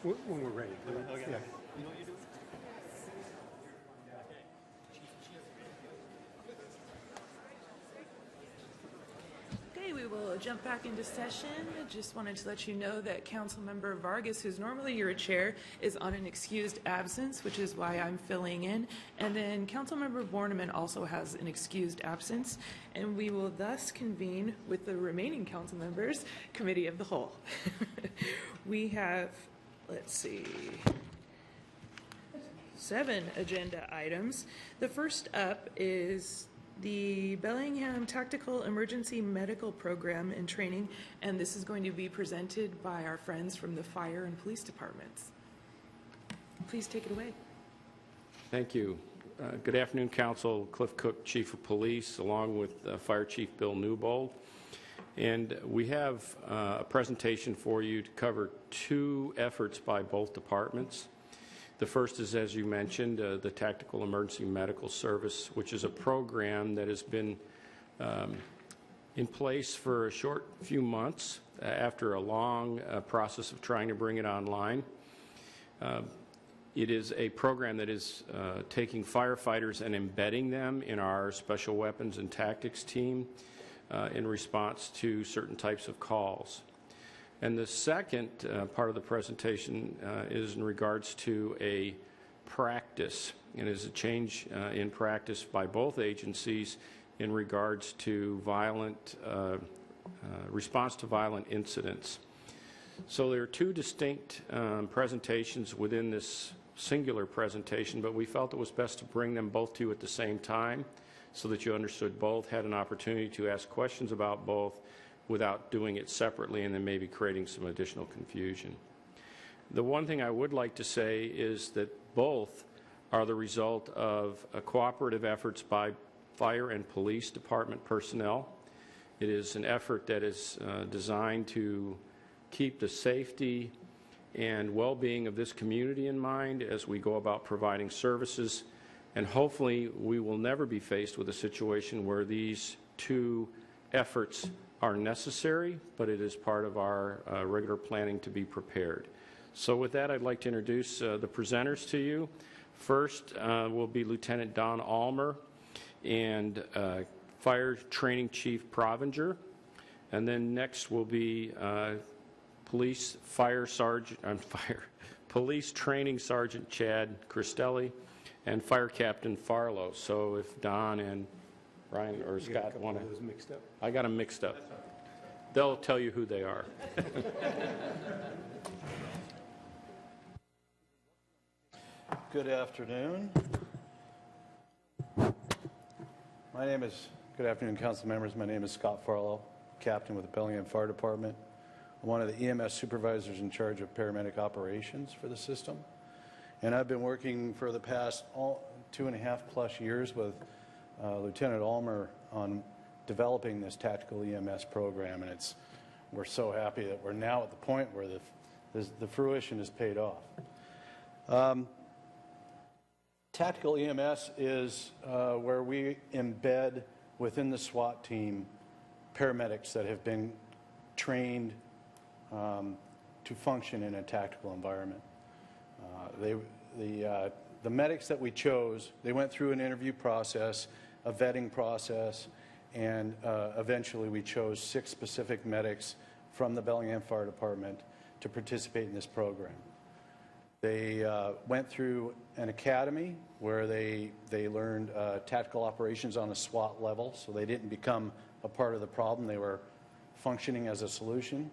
When we're ready. Okay. Yeah. You know what you're doing? Okay, we will jump back into session. Just wanted to let you know that Councilmember Vargas, who's normally your chair, is on an excused absence, which is why I'm filling in. And then Councilmember Borneman also has an excused absence. And we will thus convene with the remaining council members, Committee of the Whole. We have, let's see, 7 agenda items. The first up is the Bellingham Tactical Emergency Medical Program and Training, and this is going to be presented by our friends from the fire and police departments. Please take it away. Thank you. Good afternoon, Council. Cliff Cook, Chief of Police, along with Fire Chief Bill Newbold. And we have a presentation for you to cover 2 efforts by both departments. The first is, as you mentioned, the Tactical Emergency Medical Service, which is a program that has been in place for a short few months after a long process of trying to bring it online. It is a program that is taking firefighters and embedding them in our Special Weapons and Tactics team in response to certain types of calls. And the second part of the presentation is in regards to a practice, and is a change in practice by both agencies in regards to violent response to violent incidents. So there are 2 distinct presentations within this singular presentation, but we felt it was best to bring them both to you at the same time so that you understood both, had an opportunity to ask questions about both, without doing it separately and then maybe creating some additional confusion. The one thing I would like to say is that both are the result of cooperative efforts by fire and police department personnel. It is an effort that is designed to keep the safety and well-being of this community in mind as we go about providing services, and hopefully we will never be faced with a situation where these 2 efforts are necessary, but it is part of our regular planning to be prepared. So with that, I'd like to introduce the presenters to you. First will be Lieutenant Don Almer and Fire Training Chief Provinger. And then next will be Police Training Sergeant Chad Cristelli and Fire Captain Farlow. So if Don and Ryan or Scott want to... mixed up. I got them mixed up. They'll tell you who they are. Good afternoon. Good afternoon, council members. My name is Scott Farlow, captain with the Bellingham Fire Department. I'm one of the EMS supervisors in charge of paramedic operations for the system. And I've been working for the past 2.5+ years with Lieutenant Almer on developing this tactical EMS program, and we're so happy that we're now at the point where the fruition is paid off. Tactical EMS is where we embed within the SWAT team paramedics that have been trained to function in a tactical environment. The medics that we chose, they went through an interview process, a vetting process, and eventually we chose 6 specific medics from the Bellingham Fire Department to participate in this program. They went through an academy where they learned tactical operations on a SWAT level, so they didn't become a part of the problem. They were functioning as a solution.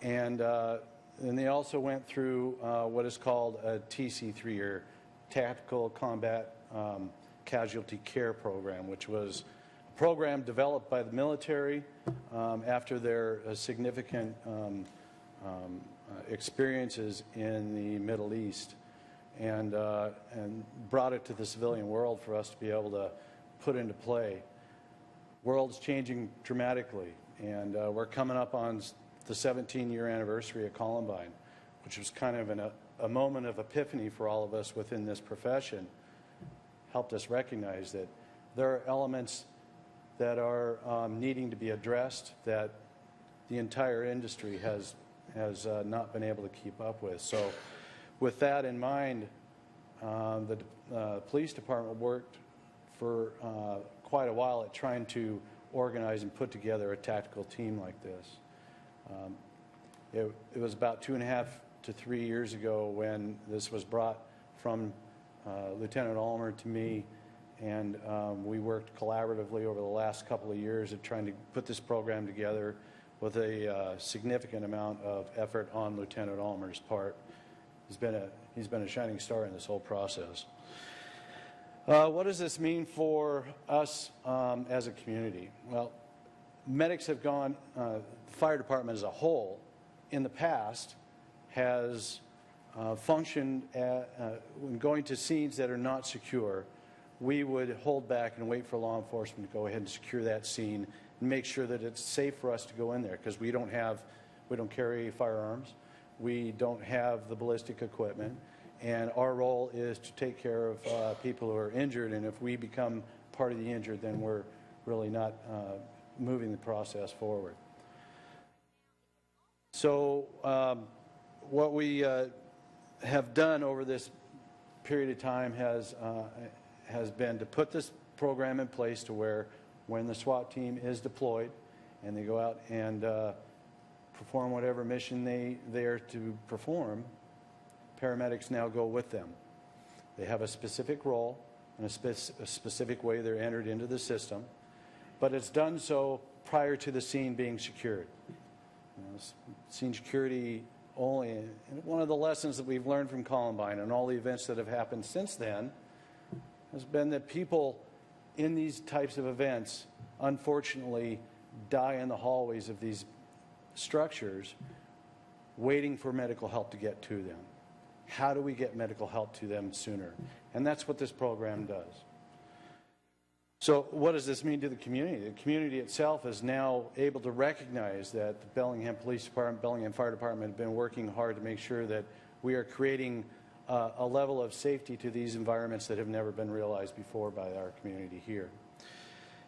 And they also went through what is called a TC3, or Tactical Combat Casualty Care Program, which was a program developed by the military after their significant experiences in the Middle East, and brought it to the civilian world for us to be able to put into play. World's changing dramatically, and we're coming up on the 17-year anniversary of Columbine, which was kind of a moment of epiphany for all of us within this profession. Helped us recognize that there are elements that are needing to be addressed, that the entire industry has has not been able to keep up with. So with that in mind, the police department worked for quite a while at trying to organize and put together a tactical team like this. It was about 2.5 to 3 years ago when this was brought from Lieutenant Ulmer to me, and we worked collaboratively over the last couple of years of trying to put this program together with a significant amount of effort on Lieutenant Ulmer's part. He's been a shining star in this whole process. What does this mean for us as a community? Well, medics have gone, the fire department as a whole, in the past, has functioned when going to scenes that are not secure. We would hold back and wait for law enforcement to go ahead and secure that scene and make sure that it's safe for us to go in there, because we don't carry firearms, we don't have the ballistic equipment, and our role is to take care of people who are injured, and if we become part of the injured, then we're really not moving the process forward. So what we have done over this period of time has been to put this program in place to where when the SWAT team is deployed and they go out and perform whatever mission they are to perform, paramedics now go with them. They have a specific role and a specific way they're entered into the system, but it's done so prior to the scene being secured. Scene security only, and one of the lessons that we've learned from Columbine and all the events that have happened since then has been that people in these types of events unfortunately die in the hallways of these structures waiting for medical help to get to them. How do we get medical help to them sooner? And that's what this program does. So what does this mean to the community? The community itself is now able to recognize that the Bellingham Police Department, Bellingham Fire Department have been working hard to make sure that we are creating a level of safety to these environments that have never been realized before by our community here.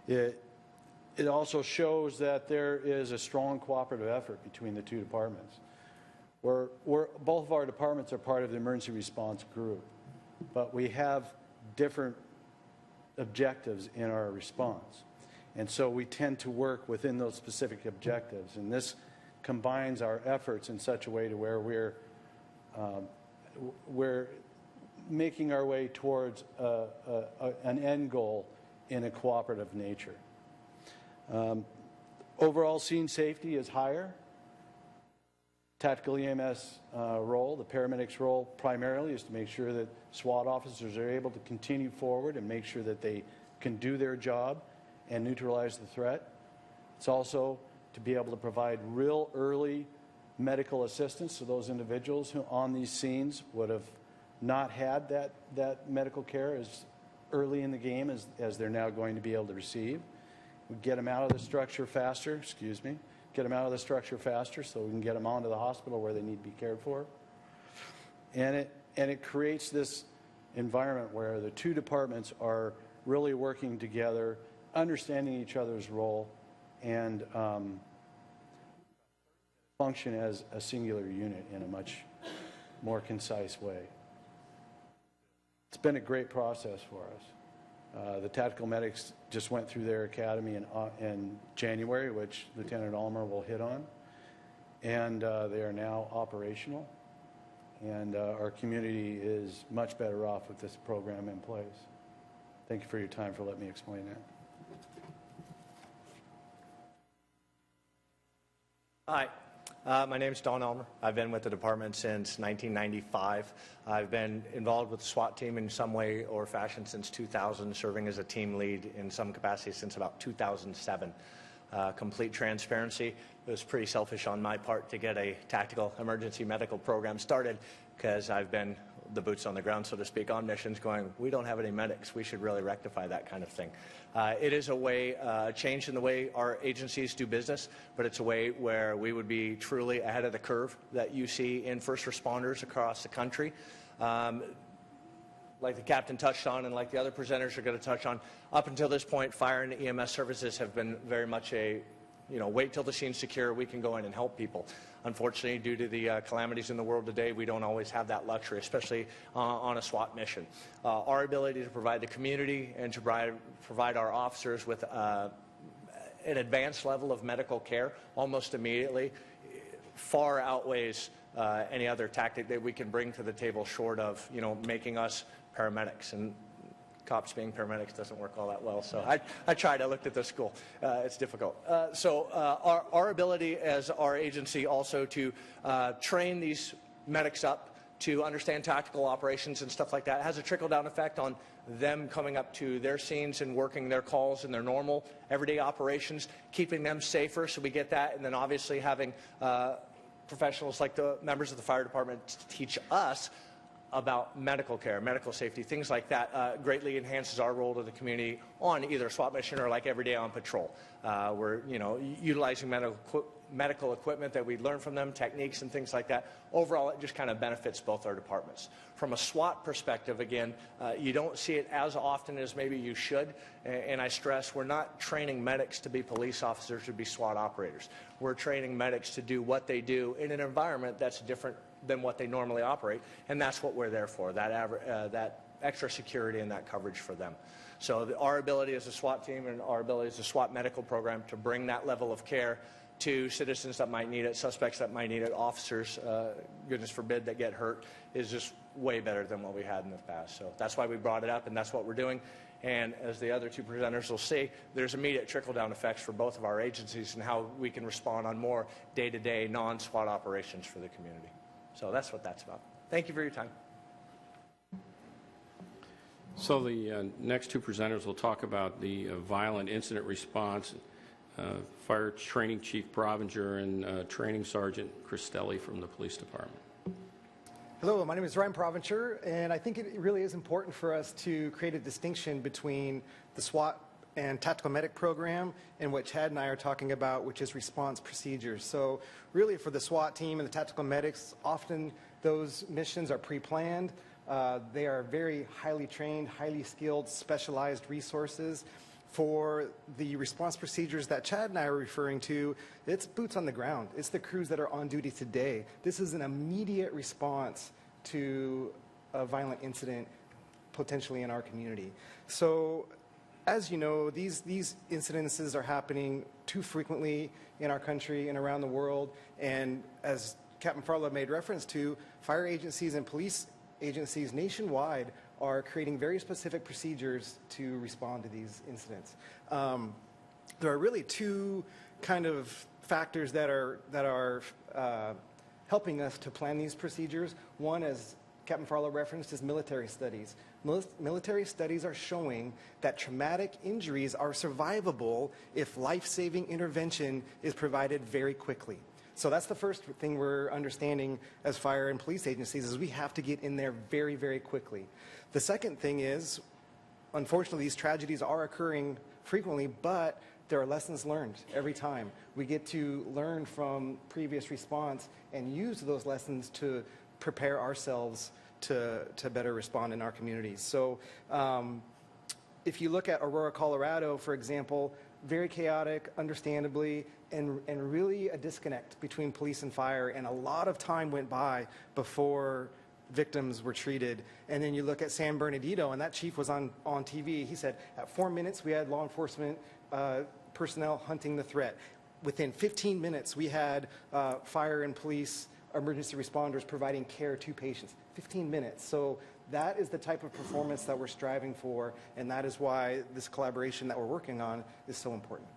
It also shows that there is a strong cooperative effort between the two departments. Both of our departments are part of the emergency response group, but we have different objectives in our response. And so we tend to work within those specific objectives. And this combines our efforts in such a way to where we're making our way towards an end goal in a cooperative nature. Overall scene safety is higher. Tactical EMS role, the paramedics' role primarily is to make sure that SWAT officers are able to continue forward and make sure that they can do their job and neutralize the threat. It's also to be able to provide real early medical assistance to those individuals who on these scenes would have not had that medical care as early in the game as they're now going to be able to receive. We get them out of the structure faster, get them out of the structure faster so we can get them onto the hospital where they need to be cared for. And it creates this environment where the two departments are really working together, understanding each other's role, and function as a singular unit in a much more concise way. It's been a great process for us. The tactical medics just went through their academy in January, which Lieutenant Ulmer will hit on, and they are now operational, and our community is much better off with this program in place. Thank you for your time for letting me explain that. Hi, my name is Don Ulmer. I've been with the department since 1995. I've been involved with the SWAT team in some way or fashion since 2000, serving as a team lead in some capacity since about 2007. Complete transparency, it was pretty selfish on my part to get a tactical emergency medical program started because I've been the boots on the ground, so to speak, on missions going, we don't have any medics, we should really rectify that kind of thing. It is a way, change in the way our agencies do business, but it's a way where we would be truly ahead of the curve that you see in first responders across the country. Like the captain touched on and like the other presenters are going to touch on, up until this point, fire and EMS services have been very much a wait till the scene's secure, we can go in and help people. Unfortunately, due to the calamities in the world today, we don't always have that luxury, especially on a SWAT mission. Our ability to provide the community and to provide our officers with an advanced level of medical care almost immediately far outweighs any other tactic that we can bring to the table, short of making us paramedics. And cops being paramedics doesn't work all that well. So I tried. I looked at the school. It's difficult. So our ability as our agency also to train these medics up to understand tactical operations and stuff like that has a trickle-down effect on them coming up to their scenes and working their calls in their normal everyday operations, keeping them safer. So we get that, and then obviously having professionals like the members of the fire department to teach us about medical care, medical safety, things like that, greatly enhances our role to the community on either a SWAT mission or like every day on patrol. We're utilizing medical equipment that we learn from them, techniques and things like that. Overall, it just kind of benefits both our departments. From a SWAT perspective, again, you don't see it as often as maybe you should. And I stress, we're not training medics to be police officers or be SWAT operators. We're training medics to do what they do in an environment that's different than what they normally operate, and that's what we're there for, that extra security and that coverage for them. So our ability as a SWAT team and our ability as a SWAT medical program to bring that level of care to citizens that might need it, suspects that might need it, officers, goodness forbid, that get hurt, is just way better than what we had in the past. So that's why we brought it up, and that's what we're doing. And as the other two presenters will see, there's immediate trickle-down effects for both of our agencies and how we can respond on more day-to-day non-SWAT operations for the community. So that's what that's about. Thank you for your time. So the next two presenters will talk about the violent incident response. Fire Training Chief Provinger and Training Sergeant Cristelli from the Police Department. Hello, my name is Ryan Provinger, and I think it really is important for us to create a distinction between the SWAT and Tactical Medic program and what Chad and I are talking about, which is response procedures. So really for the SWAT team and the Tactical Medics, often those missions are pre-planned. They are very highly trained, highly skilled, specialized resources. For the response procedures that Chad and I are referring to, it's boots on the ground. It's the crews that are on duty today. This is an immediate response to a violent incident potentially in our community. So as you know, these incidences are happening too frequently in our country and around the world. And as Captain Farlow made reference to, fire agencies and police agencies nationwide are creating very specific procedures to respond to these incidents. There are really two kind of factors that are helping us to plan these procedures. One, as Captain Farlow referenced, is military studies. Military studies are showing that traumatic injuries are survivable if life-saving intervention is provided very quickly. So that's the first thing we're understanding as fire and police agencies, is we have to get in there very, very quickly. The second thing is, unfortunately, these tragedies are occurring frequently, but there are lessons learned every time. We get to learn from previous response and use those lessons to prepare ourselves to better respond in our communities. So if you look at Aurora, Colorado, for example, very chaotic, understandably, and really a disconnect between police and fire, and a lot of time went by before victims were treated. And then you look at San Bernardino, and that chief was on TV. He said, at 4 minutes, we had law enforcement personnel hunting the threat. Within 15 minutes, we had fire and police emergency responders providing care to patients. 15 minutes. So that is the type of performance that we're striving for, and that is why this collaboration that we're working on is so important.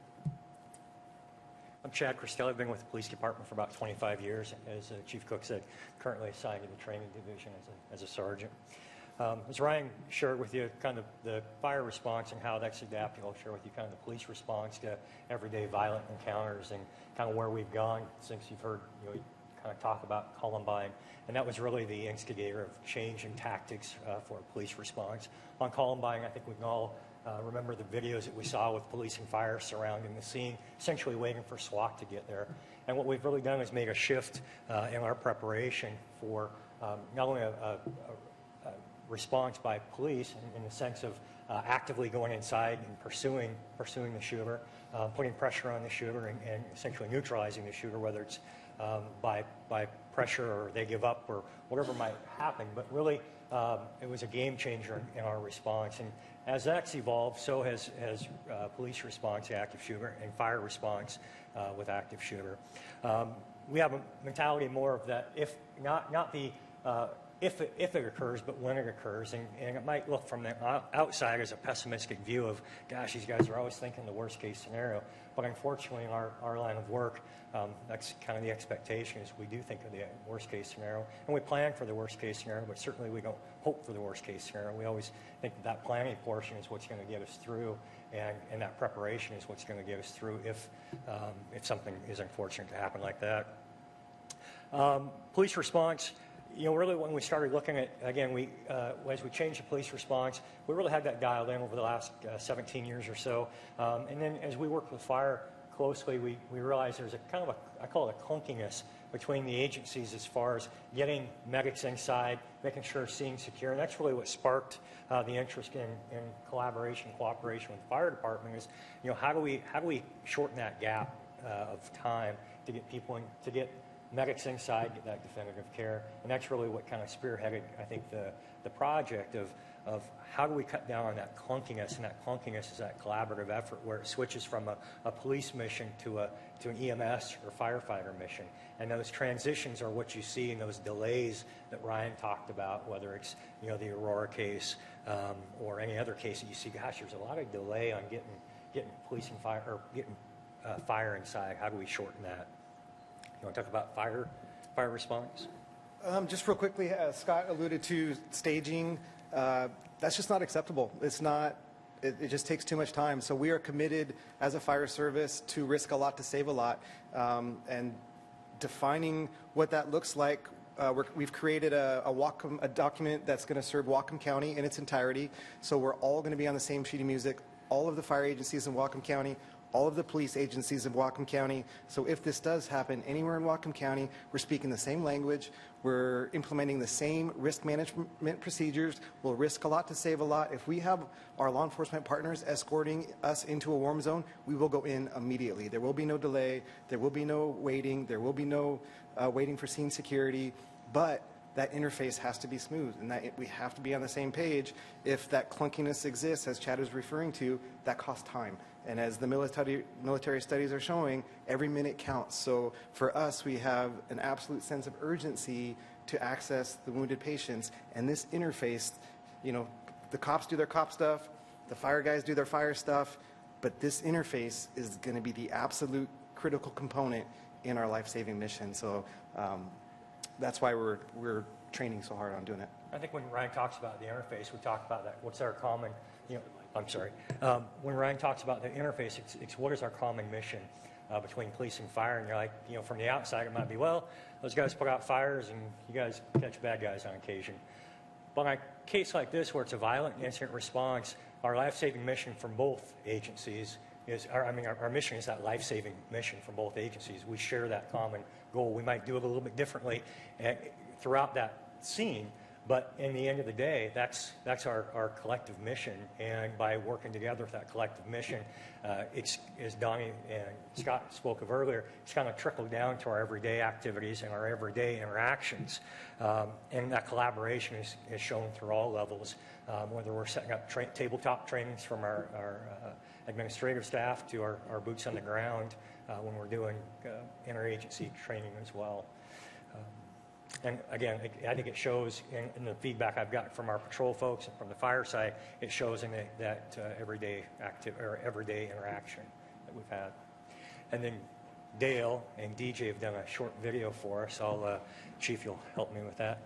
I'm Chad Cristelli. I've been with the police department for about 25 years. As Chief Cook said, currently assigned to the training division as a sergeant. As Ryan shared with you kind of the fire response and how that's adapting, I'll share with you kind of the police response to everyday violent encounters and kind of where we've gone since you've heard kind of talk about Columbine. And that was really the instigator of change in tactics for police response. On Columbine, I think we can all remember the videos that we saw with police and fire surrounding the scene, essentially waiting for SWAT to get there. And what we've really done is made a shift in our preparation for not only a response by police in the sense of actively going inside and pursuing the shooter, putting pressure on the shooter and essentially neutralizing the shooter, whether it's by pressure or they give up or whatever might happen. But really, it was a game changer in our response. And as that's evolved, so has police response to active shooter and fire response with active shooter. We have a mentality more of that if it occurs, but when it occurs. And it might look from the outside as a pessimistic view of, gosh, these guys are always thinking the worst case scenario. But unfortunately, in our line of work, that's kind of the expectation is we do think of the worst case scenario. And we plan for the worst case scenario, but certainly we don't hope for the worst case scenario. We always think that planning portion is what's going to get us through, and that preparation is what's going to get us through if something is unfortunate to happen like that. Police response. Really when we started looking at, again, as we changed the police response, we really had that dialed in over the last 17 years or so. And then as we worked with fire closely, we realized there's a kind of I call it a clunkiness between the agencies as far as getting medics inside, making sure seeing secure. And that's really what sparked the interest in collaboration, cooperation with the fire department is, how do we shorten that gap of time to get people in, to get medics inside, get that definitive care. And that's really what kind of spearheaded, I think, the project of how do we cut down on that clunkiness, and that clunkiness is that collaborative effort where it switches from a police mission to an EMS or firefighter mission. And those transitions are what you see in those delays that Ryan talked about, whether it's the Aurora case or any other case that you see, gosh, there's a lot of delay on getting police and fire, or getting fire inside. How do we shorten that? You want to talk about fire response? Just real quickly, Scott alluded to staging. That's just not acceptable. It's not. It just takes too much time. So we are committed as a fire service to risk a lot to save a lot, and defining what that looks like. We've created a document that's going to serve Whatcom County in its entirety. So we're all going to be on the same sheet of music. All of the fire agencies in Whatcom County, all of the police agencies in Whatcom County. So if this does happen anywhere in Whatcom County, we're speaking the same language. We're implementing the same risk management procedures. We'll risk a lot to save a lot. If we have our law enforcement partners escorting us into a warm zone, we will go in immediately. There will be no delay. There will be no waiting. There will be no waiting for scene security. But that interface has to be smooth, and that we have to be on the same page. If that clunkiness exists, as Chad was referring to, that costs time. And as the military studies are showing, every minute counts. So for us, we have an absolute sense of urgency to access the wounded patients. And this interface, the cops do their cop stuff, the fire guys do their fire stuff, but this interface is going to be the absolute critical component in our life-saving mission. So that's why we're training so hard on doing it. I think when Ryan talks about the interface, we talk about that. What's our common, I'm sorry. When Ryan talks about the interface, it's what is our common mission between police and fire? And you're like, from the outside, it might be, well, those guys put out fires and you guys catch bad guys on occasion. But in a case like this, where it's a violent incident response, our life-saving mission from both agencies is, our mission is that life-saving mission from both agencies. We share that common goal. We might do it a little bit differently throughout that scene, but in the end of the day, that's our collective mission. And by working together with that collective mission, it's, as Donnie and Scott spoke of earlier, it's kind of trickled down to our everyday activities and our everyday interactions. And that collaboration is shown through all levels, whether we're setting up tabletop trainings from our administrative staff to our boots on the ground when we're doing interagency training as well. And again, I think it shows in the feedback I've got from our patrol folks and from the fire side, it shows in that everyday interaction that we've had. And then Dale and DJ have done a short video for us. Chief, you'll help me with that.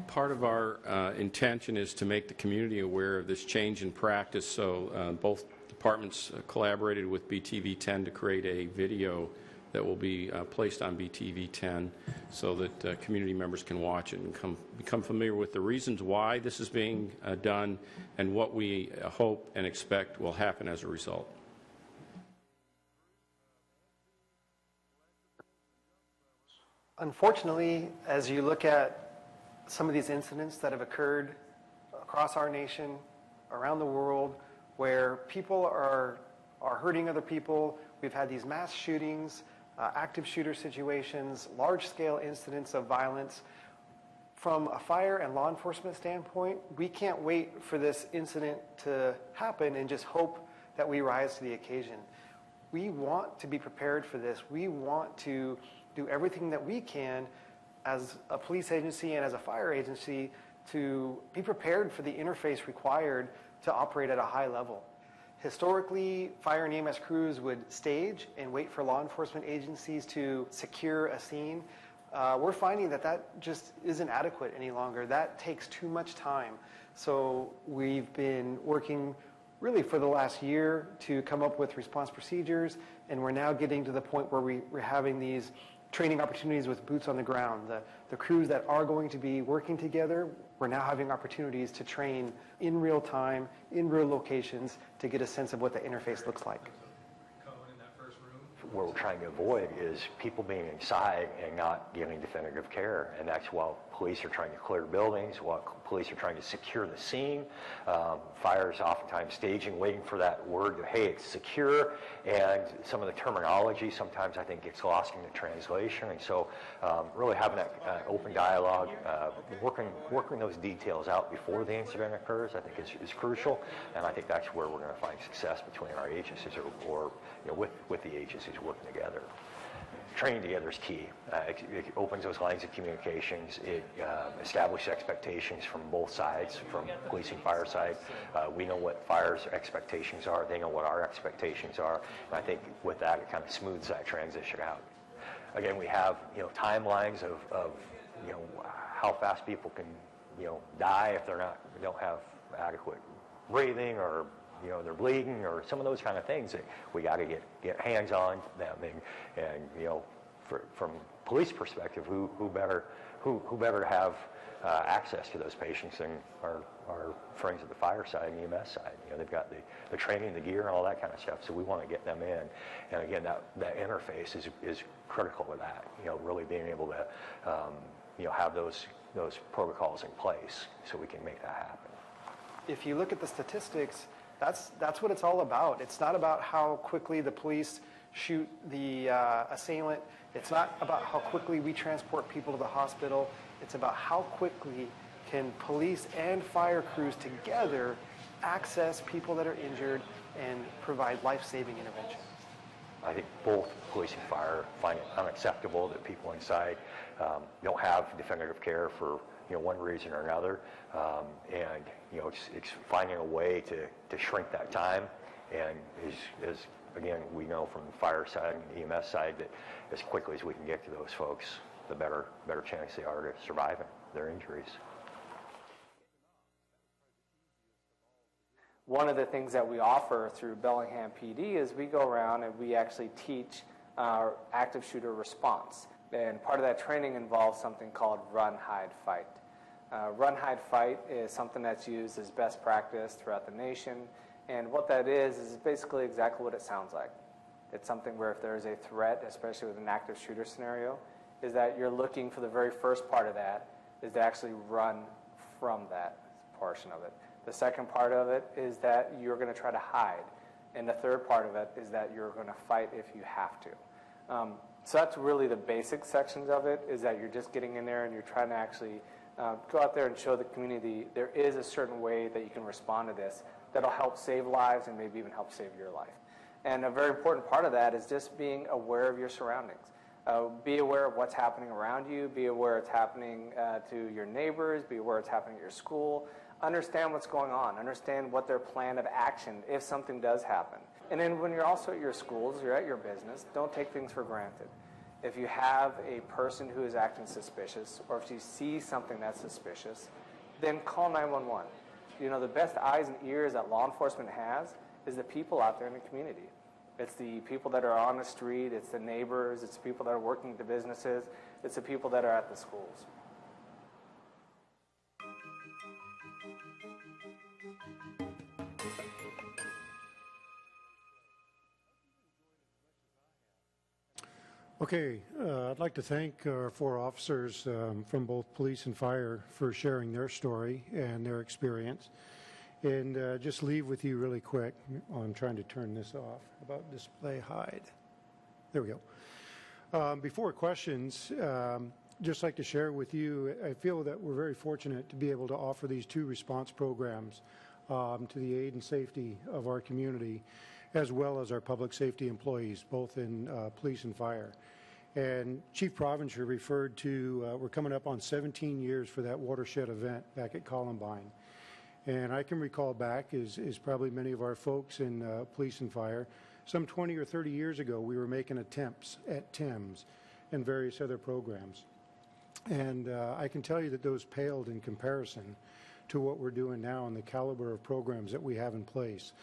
Part of our intention is to make the community aware of this change in practice, so both departments collaborated with BTV10 to create a video that will be placed on BTV10 so that community members can watch it and become familiar with the reasons why this is being done and what we hope and expect will happen as a result. Unfortunately, as you look at some of these incidents that have occurred across our nation, around the world, where people are hurting other people. We've had these mass shootings, active shooter situations, large-scale incidents of violence. From a fire and law enforcement standpoint, we can't wait for this incident to happen and just hope that we rise to the occasion. We want to be prepared for this. We want to do everything that we can as a police agency and as a fire agency to be prepared for the interface required to operate at a high level. Historically, fire and EMS crews would stage and wait for law enforcement agencies to secure a scene. We're finding that that just isn't adequate any longer. That takes too much time. So we've been working really for the last year to come up with response procedures, and we're now getting to the point where we're having these training opportunities with boots on the ground. The crews that are going to be working together, we're now having opportunities to train in real time, in real locations, to get a sense of what the interface looks like. What we're trying to avoid is people being inside and not getting definitive care, and that's while police are trying to clear buildings, while police are trying to secure the scene. Fires oftentimes staging, waiting for that word, hey, it's secure, and some of the terminology sometimes I think gets lost in the translation, and so really having that open dialogue, working those details out before the incident occurs, I think is crucial, and I think that's where we're going to find success between our agencies or with the agencies working together. Training together is key. It opens those lines of communications. It establishes expectations from both sides, from police and fire side. We know what fire's expectations are. They know what our expectations are. And I think with that, it kind of smooths that transition out. Again, we have timelines of how fast people can die if they don't have adequate breathing, or they're bleeding, or some of those kind of things that we got to get hands on them, and from police perspective, who better to have access to those patients than our friends at the fire side and EMS side. They've got the training, the gear, and all that kind of stuff. So we want to get them in, and again, that interface is critical with that. Really being able to have those protocols in place so we can make that happen. If you look at the statistics, that's what it's all about. It's not about how quickly the police shoot the assailant. It's not about how quickly we transport people to the hospital. It's about how quickly can police and fire crews together access people that are injured and provide life-saving intervention. I think both police and fire find it unacceptable that people inside don't have definitive care for one reason or another, and it's finding a way to shrink that time, and as again we know from the fire side and the EMS side that as quickly as we can get to those folks, the better chance they are to surviving their injuries. One of the things that we offer through Bellingham PD is we go around and we actually teach our active shooter response. And part of that training involves something called run, hide, fight. Run, hide, fight is something that's used as best practice throughout the nation. And what that is basically exactly what it sounds like. It's something where if there is a threat, especially with an active shooter scenario, is that you're looking for the very first part of that is to actually run from that portion of it. The second part of it is that you're going to try to hide. And the third part of it is that you're going to fight if you have to. So that's really the basic sections of it, is that you're just getting in there and you're trying to actually go out there and show the community there is a certain way that you can respond to this that'll help save lives and maybe even help save your life. And a very important part of that is just being aware of your surroundings. Be aware of what's happening around you. Be aware it's happening to your neighbors. Be aware it's happening at your school. Understand what's going on. Understand what their plan of action if something does happen. And then when you're also at your schools, you're at your business, don't take things for granted. If you have a person who is acting suspicious, or if you see something that's suspicious, then call 911. The best eyes and ears that law enforcement has is the people out there in the community. It's the people that are on the street, it's the neighbors, it's the people that are working at the businesses, it's the people that are at the schools. Okay, I'd like to thank our 4 officers from both police and fire for sharing their story and their experience. And just leave with you really quick, I'm trying to turn this off, about display hide. There we go. Before questions, just like to share with you, I feel that we're very fortunate to be able to offer these 2 response programs to the aid and safety of our community, as well as our public safety employees, both in police and fire. And Chief Provencher referred to, we're coming up on 17 years for that watershed event back at Columbine. And I can recall back, as probably many of our folks in police and fire, some 20 or 30 years ago, we were making attempts at TIMS and various other programs. And I can tell you that those paled in comparison to what we're doing now and the caliber of programs that we have in place.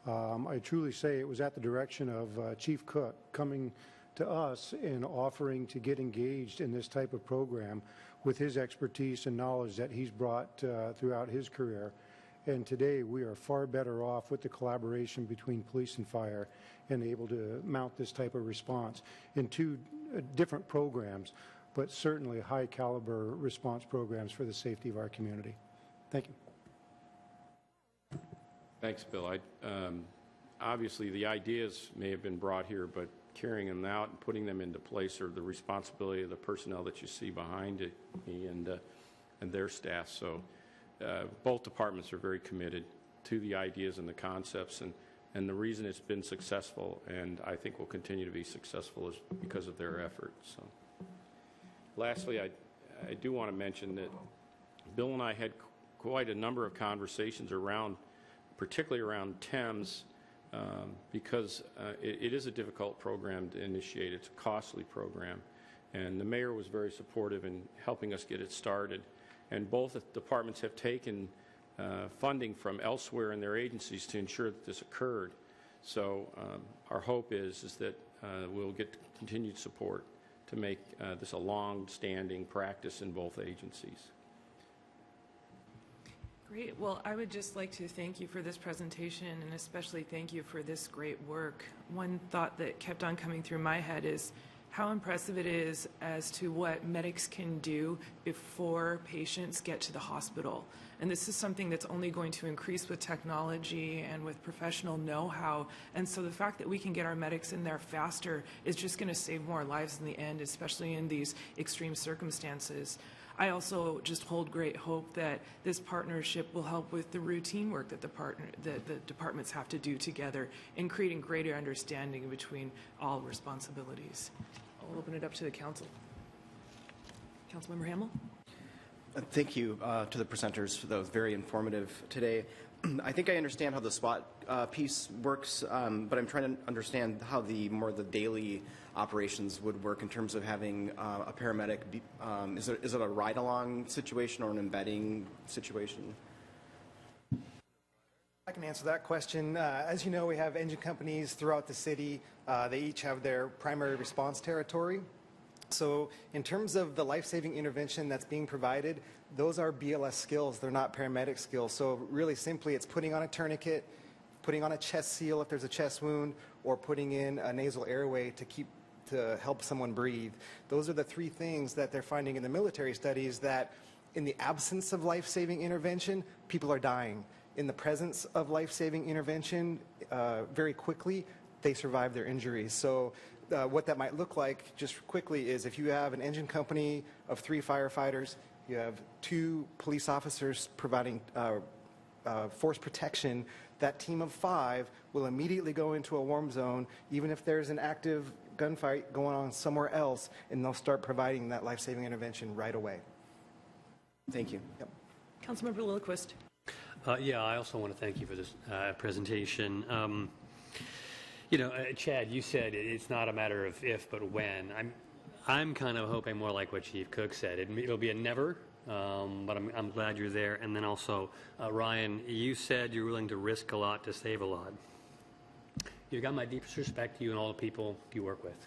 I truly say it was at the direction of Chief Cook coming to us and offering to get engaged in this type of program with his expertise and knowledge that he's brought throughout his career. And today we are far better off with the collaboration between police and fire and able to mount this type of response in 2 different programs, but certainly high caliber response programs for the safety of our community. Thank you. Thanks, Bill. Obviously, the ideas may have been brought here, but carrying them out and putting them into place are the responsibility of the personnel that you see behind me and their staff. So both departments are very committed to the ideas and the concepts, and the reason it's been successful, and I think will continue to be successful, is because of their efforts. So, lastly, I do want to mention that Bill and I had quite a number of conversations around, particularly around TEMS, because it is a difficult program to initiate. It's a costly program, and the mayor was very supportive in helping us get it started. And both departments have taken funding from elsewhere in their agencies to ensure that this occurred. So our hope is that we'll get continued support to make this a long-standing practice in both agencies. Great. Well, I would just like to thank you for this presentation, and especially thank you for this great work. One thought that kept on coming through my head is how impressive it is as to what medics can do before patients get to the hospital. And this is something that's only going to increase with technology and with professional know-how. And so the fact that we can get our medics in there faster is just going to save more lives in the end, especially in these extreme circumstances. I also just hold great hope that this partnership will help with the routine work that the departments have to do together in creating greater understanding between all responsibilities. I'll open it up to the council. Councilmember Hamel? Thank you to the presenters. That was very informative today. I think I understand how the SWAT piece works, but I'm trying to understand how the daily operations would work in terms of having a paramedic. Is it a ride-along situation or an embedding situation? I can answer that question. As you know, we have engine companies throughout the city. They each have their primary response territory. So in terms of the life-saving intervention that's being provided, those are BLS skills. They're not paramedic skills. So really simply, it's putting on a tourniquet, putting on a chest seal if there's a chest wound, or putting in a nasal airway to help someone breathe. Those are the 3 things that they're finding in the military studies, that in the absence of life-saving intervention, people are dying. In the presence of life-saving intervention, very quickly, they survive their injuries. So what that might look like, just quickly, is if you have an engine company of 3 firefighters, you have 2 police officers providing force protection, that team of 5 will immediately go into a warm zone, even if there's an active gunfight going on somewhere else, and they'll start providing that life-saving intervention right away. Thank you. Yep. Councilmember Lillquist? Yeah, I also want to thank you for this presentation. Chad, you said it's not a matter of if, but when. I'm kind of hoping more like what Chief Cook said. It'll be a never, but I'm glad you're there. And then also, Ryan, you said you're willing to risk a lot to save a lot. You've got my deepest respect to you and all the people you work with.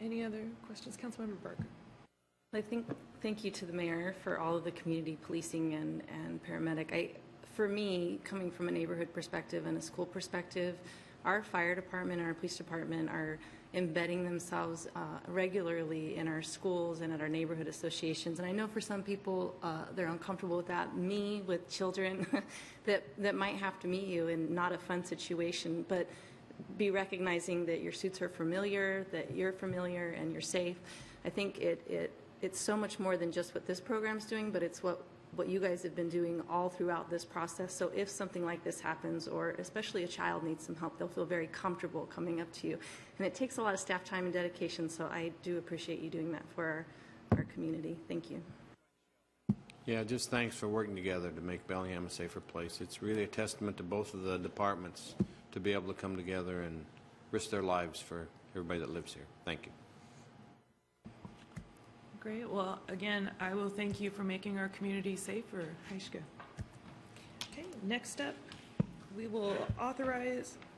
Any other questions? Councilmember Burke? Thank you to the mayor for all of the community policing and paramedic. For me, coming from a neighborhood perspective and a school perspective, our fire department and our police department are embedding themselves regularly in our schools and at our neighborhood associations. And I know for some people, they're uncomfortable with that. Me, with children that might have to meet you in not a fun situation, but be recognizing that your suits are familiar, that you're familiar, and you're safe. I think it's so much more than just what this program's doing, but it's what you guys have been doing all throughout this process. So if something like this happens, or especially a child needs some help, they'll feel very comfortable coming up to you. And it takes a lot of staff time and dedication, so I do appreciate you doing that for our community. Thank you. Yeah, just thanks for working together to make Bellingham a safer place. It's really a testament to both of the departments to be able to come together and risk their lives for everybody that lives here. Thank you. Great. Well, again, I will thank you for making our community safer. Heishka. Okay, next up, we will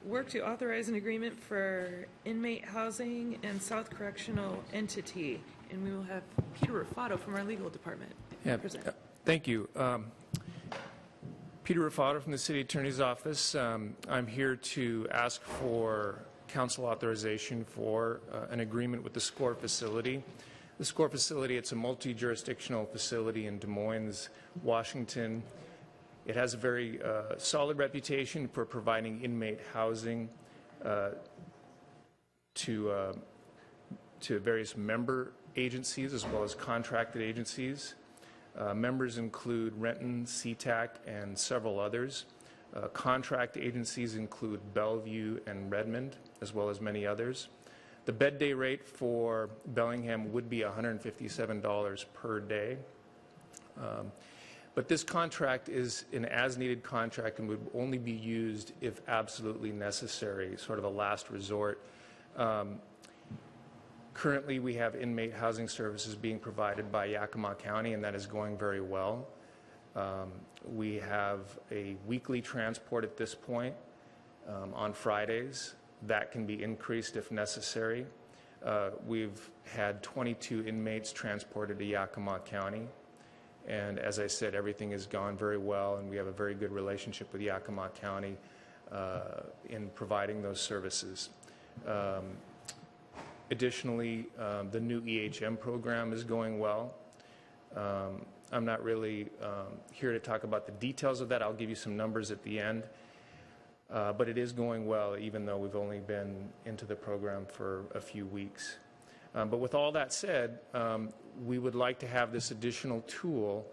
work to authorize an agreement for inmate housing and South Correctional Entity. And we will have Peter Rufato from our legal department present. Thank you. Peter Rufato from the City Attorney's Office. I'm here to ask for council authorization for an agreement with the SCORE facility. The SCORE facility, it's a multi-jurisdictional facility in Des Moines, Washington. It has a very solid reputation for providing inmate housing to various member agencies as well as contracted agencies. Members include Renton, SeaTac, and several others. Contract agencies include Bellevue and Redmond, as well as many others. The bed day rate for Bellingham would be $157 per day. But this contract is an as-needed contract and would only be used if absolutely necessary, sort of a last resort. Currently, we have inmate housing services being provided by Yakima County, and that is going very well. We have a weekly transport at this point on Fridays. That can be increased if necessary. We've had 22 inmates transported to Yakima County. And as I said, everything has gone very well, and we have a very good relationship with Yakima County in providing those services. Additionally, the new EHM program is going well. I'm not really here to talk about the details of that. I'll give you some numbers at the end. But it is going well, even though we've only been into the program for a few weeks. But with all that said, we would like to have this additional tool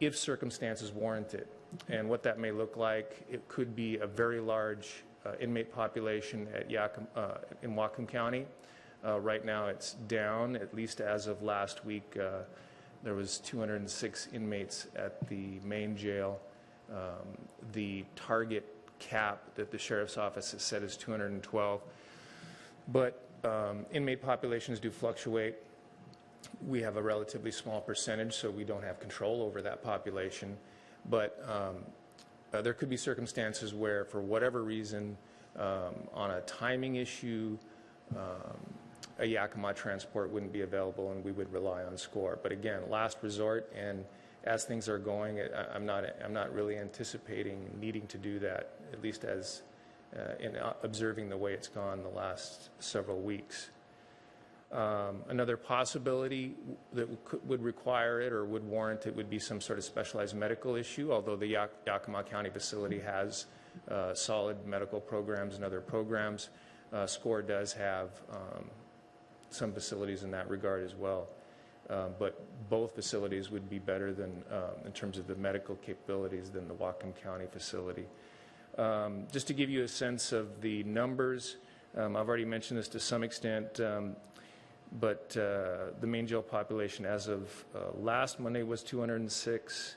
if circumstances warrant it. And what that may look like, it could be a very large inmate population at in Whatcom County. Right now it's down, at least as of last week. There was 206 inmates at the main jail. The target cap that the Sheriff's Office has set is 212. But inmate populations do fluctuate. We have a relatively small percentage, so we don't have control over that population. But there could be circumstances where, for whatever reason, on a timing issue, a Yakima transport wouldn't be available and we would rely on SCORE. But again, last resort, and as things are going, I'm not really anticipating needing to do that, at least as in observing the way it's gone the last several weeks. Another possibility that would require it or would warrant it would be some sort of specialized medical issue, although the Yakima County facility has solid medical programs and other programs. SCORE does have some facilities in that regard as well. But both facilities would be better than, in terms of the medical capabilities, than the Whatcom County facility. Just to give you a sense of the numbers, I've already mentioned this to some extent, but the main jail population as of last Monday was 206.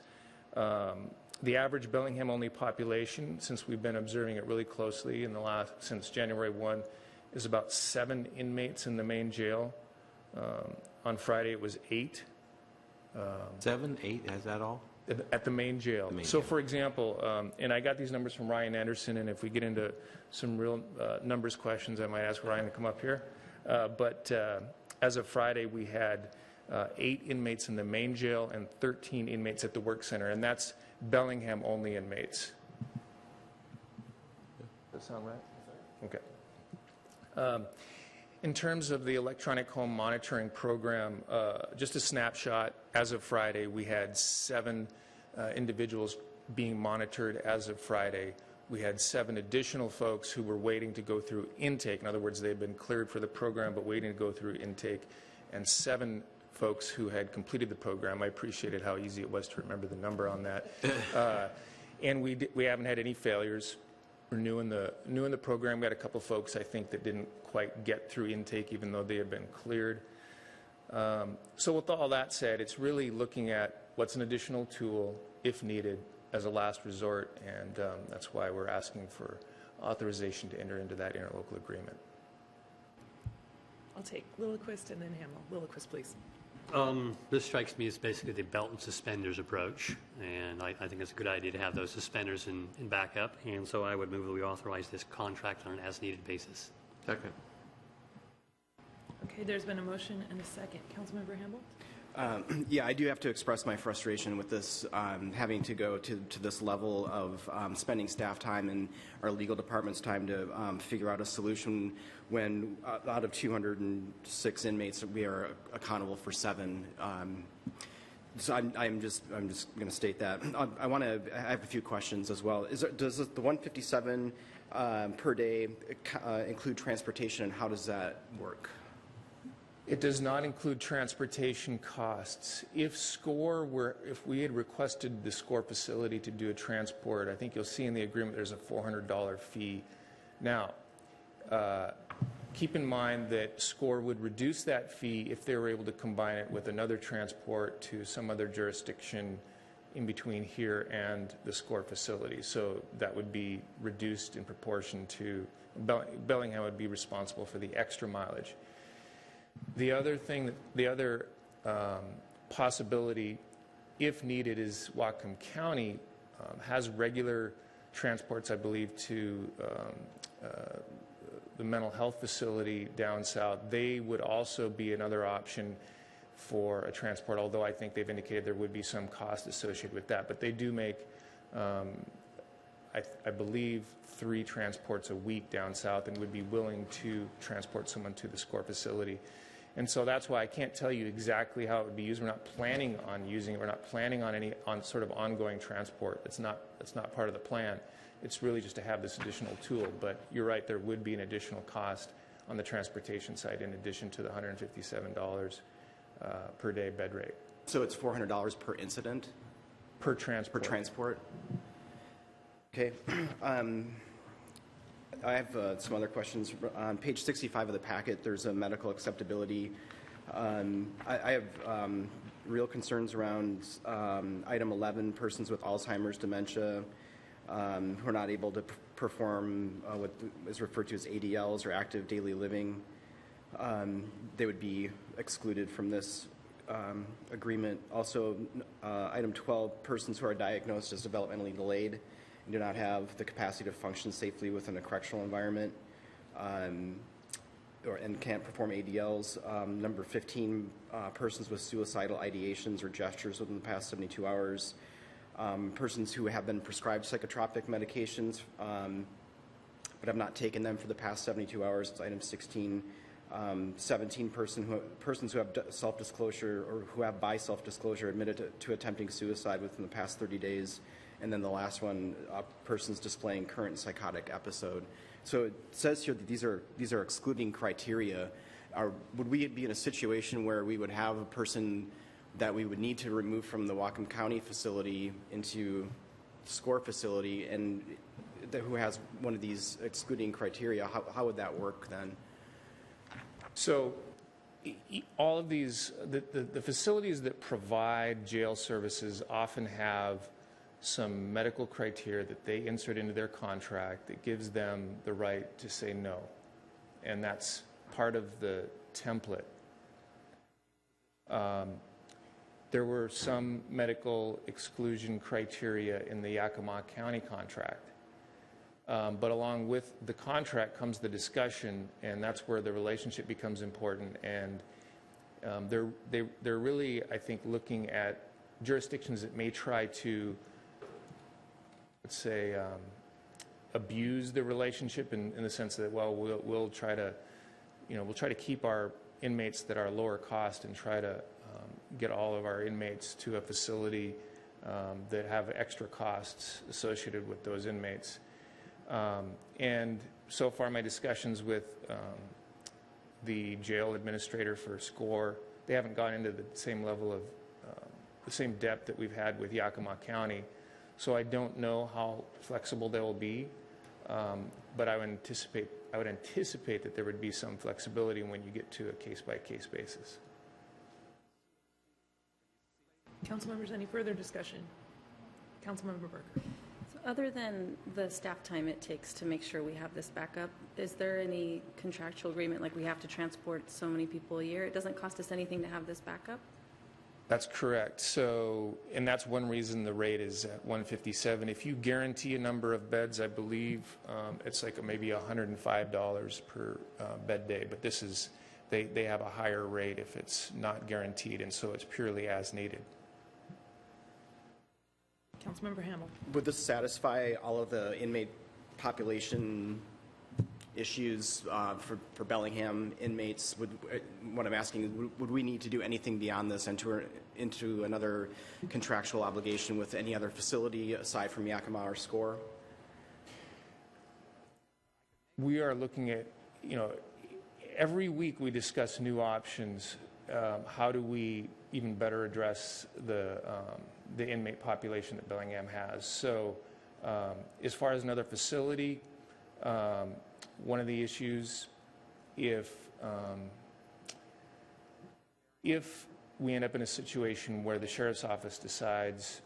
The average Bellingham-only population, since we've been observing it really closely since January 1, is about 7 inmates in the main jail. On Friday, it was 8. 7, 8, has that all? At the main jail. For example, and I got these numbers from Ryan Anderson, and if we get into some real numbers questions, I might ask Ryan to come up here. But as of Friday, we had 8 inmates in the main jail and 13 inmates at the work center, and that's Bellingham-only inmates. sound right? Okay. In terms of the electronic home monitoring program, just a snapshot, as of Friday, we had 7 individuals being monitored as of Friday. We had 7 additional folks who were waiting to go through intake. In other words, they've been cleared for the program but waiting to go through intake, and 7 folks who had completed the program. I appreciated how easy it was to remember the number on that. And we haven't had any failures. We're new in the program. We had a couple folks, I think, that didn't quite get through intake even though they had been cleared. So with all that said, it's really looking at what's an additional tool, if needed, as a last resort, and that's why we're asking for authorization to enter into that interlocal agreement. I'll take Lillquist and then Hamel. Lillquist, please. This strikes me as basically the belt and suspenders approach, and I think it's a good idea to have those suspenders in backup, and so I would move that we authorize this contract on an as-needed basis. Second. Okay, there's been a motion and a second. Councilmember Hamel? Yeah, I do have to express my frustration with this, having to go to this level of spending staff time and our legal department's time to figure out a solution when out of 206 inmates, we are accountable for 7. So I'm just going to state that. I have a few questions as well. Does the 157 per day include transportation, and how does that work? It does not include transportation costs. If we had requested the SCORE facility to do a transport, I think you'll see in the agreement there's a $400 fee. Now, keep in mind that SCORE would reduce that fee if they were able to combine it with another transport to some other jurisdiction in between here and the SCORE facility. So that would be reduced in proportion to, Bellingham would be responsible for the extra mileage. The other possibility, if needed, is Whatcom County has regular transports, I believe, to the mental health facility down south. They would also be another option for a transport, although I think they've indicated there would be some cost associated with that. But they do make, I believe, 3 transports a week down south and would be willing to transport someone to the SCORE facility. And so that's why I can't tell you exactly how it would be used. We're not planning on using it. We're not planning on any sort of ongoing transport. It's not part of the plan. It's really just to have this additional tool. But you're right, there would be an additional cost on the transportation side in addition to the $157 per day bed rate. So it's $400 per incident? Per transport. Per transport? Okay. I have some other questions. On page 65 of the packet, there's a medical acceptability. I have real concerns around item 11, persons with Alzheimer's, dementia, who are not able to perform what is referred to as ADLs, or active daily living. They would be excluded from this agreement. Also, item 12, persons who are diagnosed as developmentally delayed and do not have the capacity to function safely within a correctional environment, and can't perform ADLs. Number 15, persons with suicidal ideations or gestures within the past 72 hours. Persons who have been prescribed psychotropic medications but have not taken them for the past 72 hours. It's item 16. 17, persons who have self-disclosure or who have by self-disclosure admitted to attempting suicide within the past 30 days. And then the last one, persons displaying current psychotic episode. So it says here that these are excluding criteria. Would we be in a situation where we would have a person that we would need to remove from the Whatcom County facility into SCORE facility, and who has one of these excluding criteria? How would that work then? So all of these, the facilities that provide jail services often have some medical criteria that they insert into their contract that gives them the right to say no. And that's part of the template. There were some medical exclusion criteria in the Yakima County contract. But along with the contract comes the discussion, and that's where the relationship becomes important. And they're really, I think, looking at jurisdictions that may try to, let's say, abuse the relationship in the sense that, well, we'll try to, we'll try to keep our inmates that are lower cost and try to get all of our inmates to a facility that have extra costs associated with those inmates. And so far, my discussions with the jail administrator for SCORE, they haven't gone into the same level of, the same depth that we've had with Yakima County. So I don't know how flexible they will be, but I would anticipate that there would be some flexibility when you get to a case-by-case basis. Council members, any further discussion? Councilmember Burke. So other than the staff time it takes to make sure we have this backup, is there any contractual agreement, like we have to transport so many people a year? It doesn't cost us anything to have this backup? That's correct. So, and that's one reason the rate is at $157. If you guarantee a number of beds, I believe it's like maybe $105 per bed day. But this is, they have a higher rate if it's not guaranteed, and so it's purely as needed. Councilmember Hamel. Would this satisfy all of the inmate population issues for Bellingham inmates? What I'm asking, would we need to do anything beyond this, enter into another contractual obligation with any other facility aside from Yakima or SCORE? We are looking at, every week we discuss new options. How do we even better address the inmate population that Bellingham has? So as far as another facility, one of the issues, if we end up in a situation where the sheriff's office decides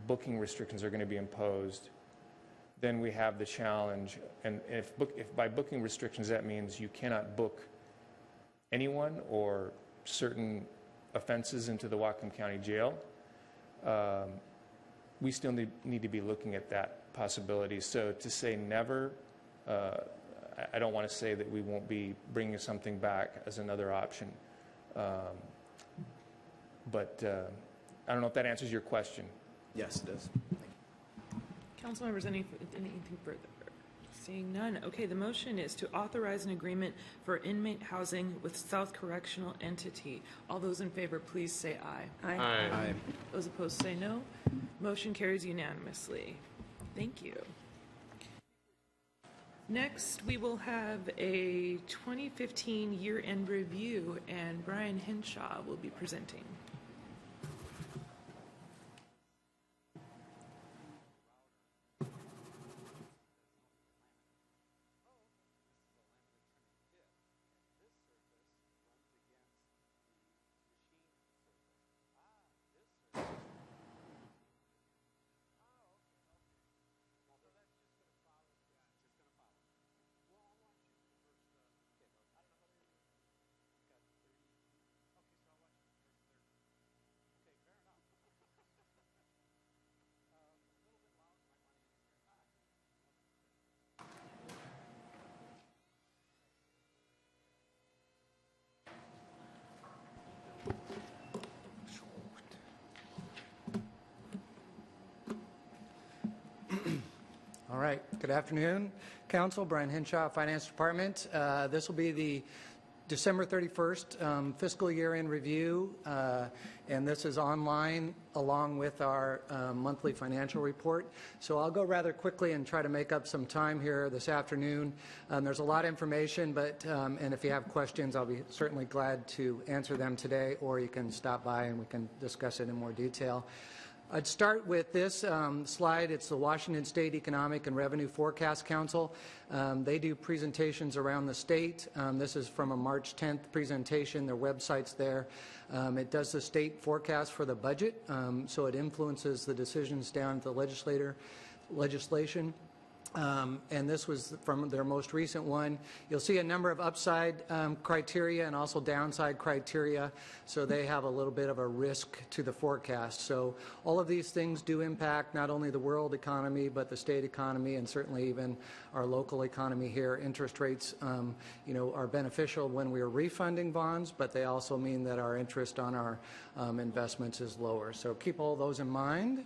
booking restrictions are going to be imposed, then we have the challenge. And if by booking restrictions that means you cannot book anyone or certain offenses into the Whatcom County Jail, we still need to be looking at that possibility. So to say never, I don't want to say that we won't be bringing something back as another option. But I don't know if that answers your question. Yes, it does. Council members, anything further? Seeing none. Okay, the motion is to authorize an agreement for inmate housing with South Correctional Entity. All those in favor, please say aye. Aye. Aye. Those opposed say no. Motion carries unanimously. Thank you. Next, we will have a 2015 year-end review, and Brian Henshaw will be presenting. All right. Good afternoon, Council. Brian Henshaw, Finance Department. This will be the December 31st fiscal year-end review, and this is online along with our monthly financial report. So I'll go rather quickly and try to make up some time here this afternoon. There's a lot of information, but and if you have questions, I'll be certainly glad to answer them today, or you can stop by and we can discuss it in more detail. I'd start with this slide. It's the Washington State Economic and Revenue Forecast Council. They do presentations around the state. This is from a March 10th presentation. Their website's there. It does the state forecast for the budget, so it influences the decisions down at the legislation. And this was from their most recent one. You'll see a number of upside criteria and also downside criteria, so they have a little bit of a risk to the forecast. So all of these things do impact not only the world economy, but the state economy and certainly even our local economy here. Interest rates, are beneficial when we are refunding bonds, but they also mean that our interest on our investments is lower. So keep all those in mind.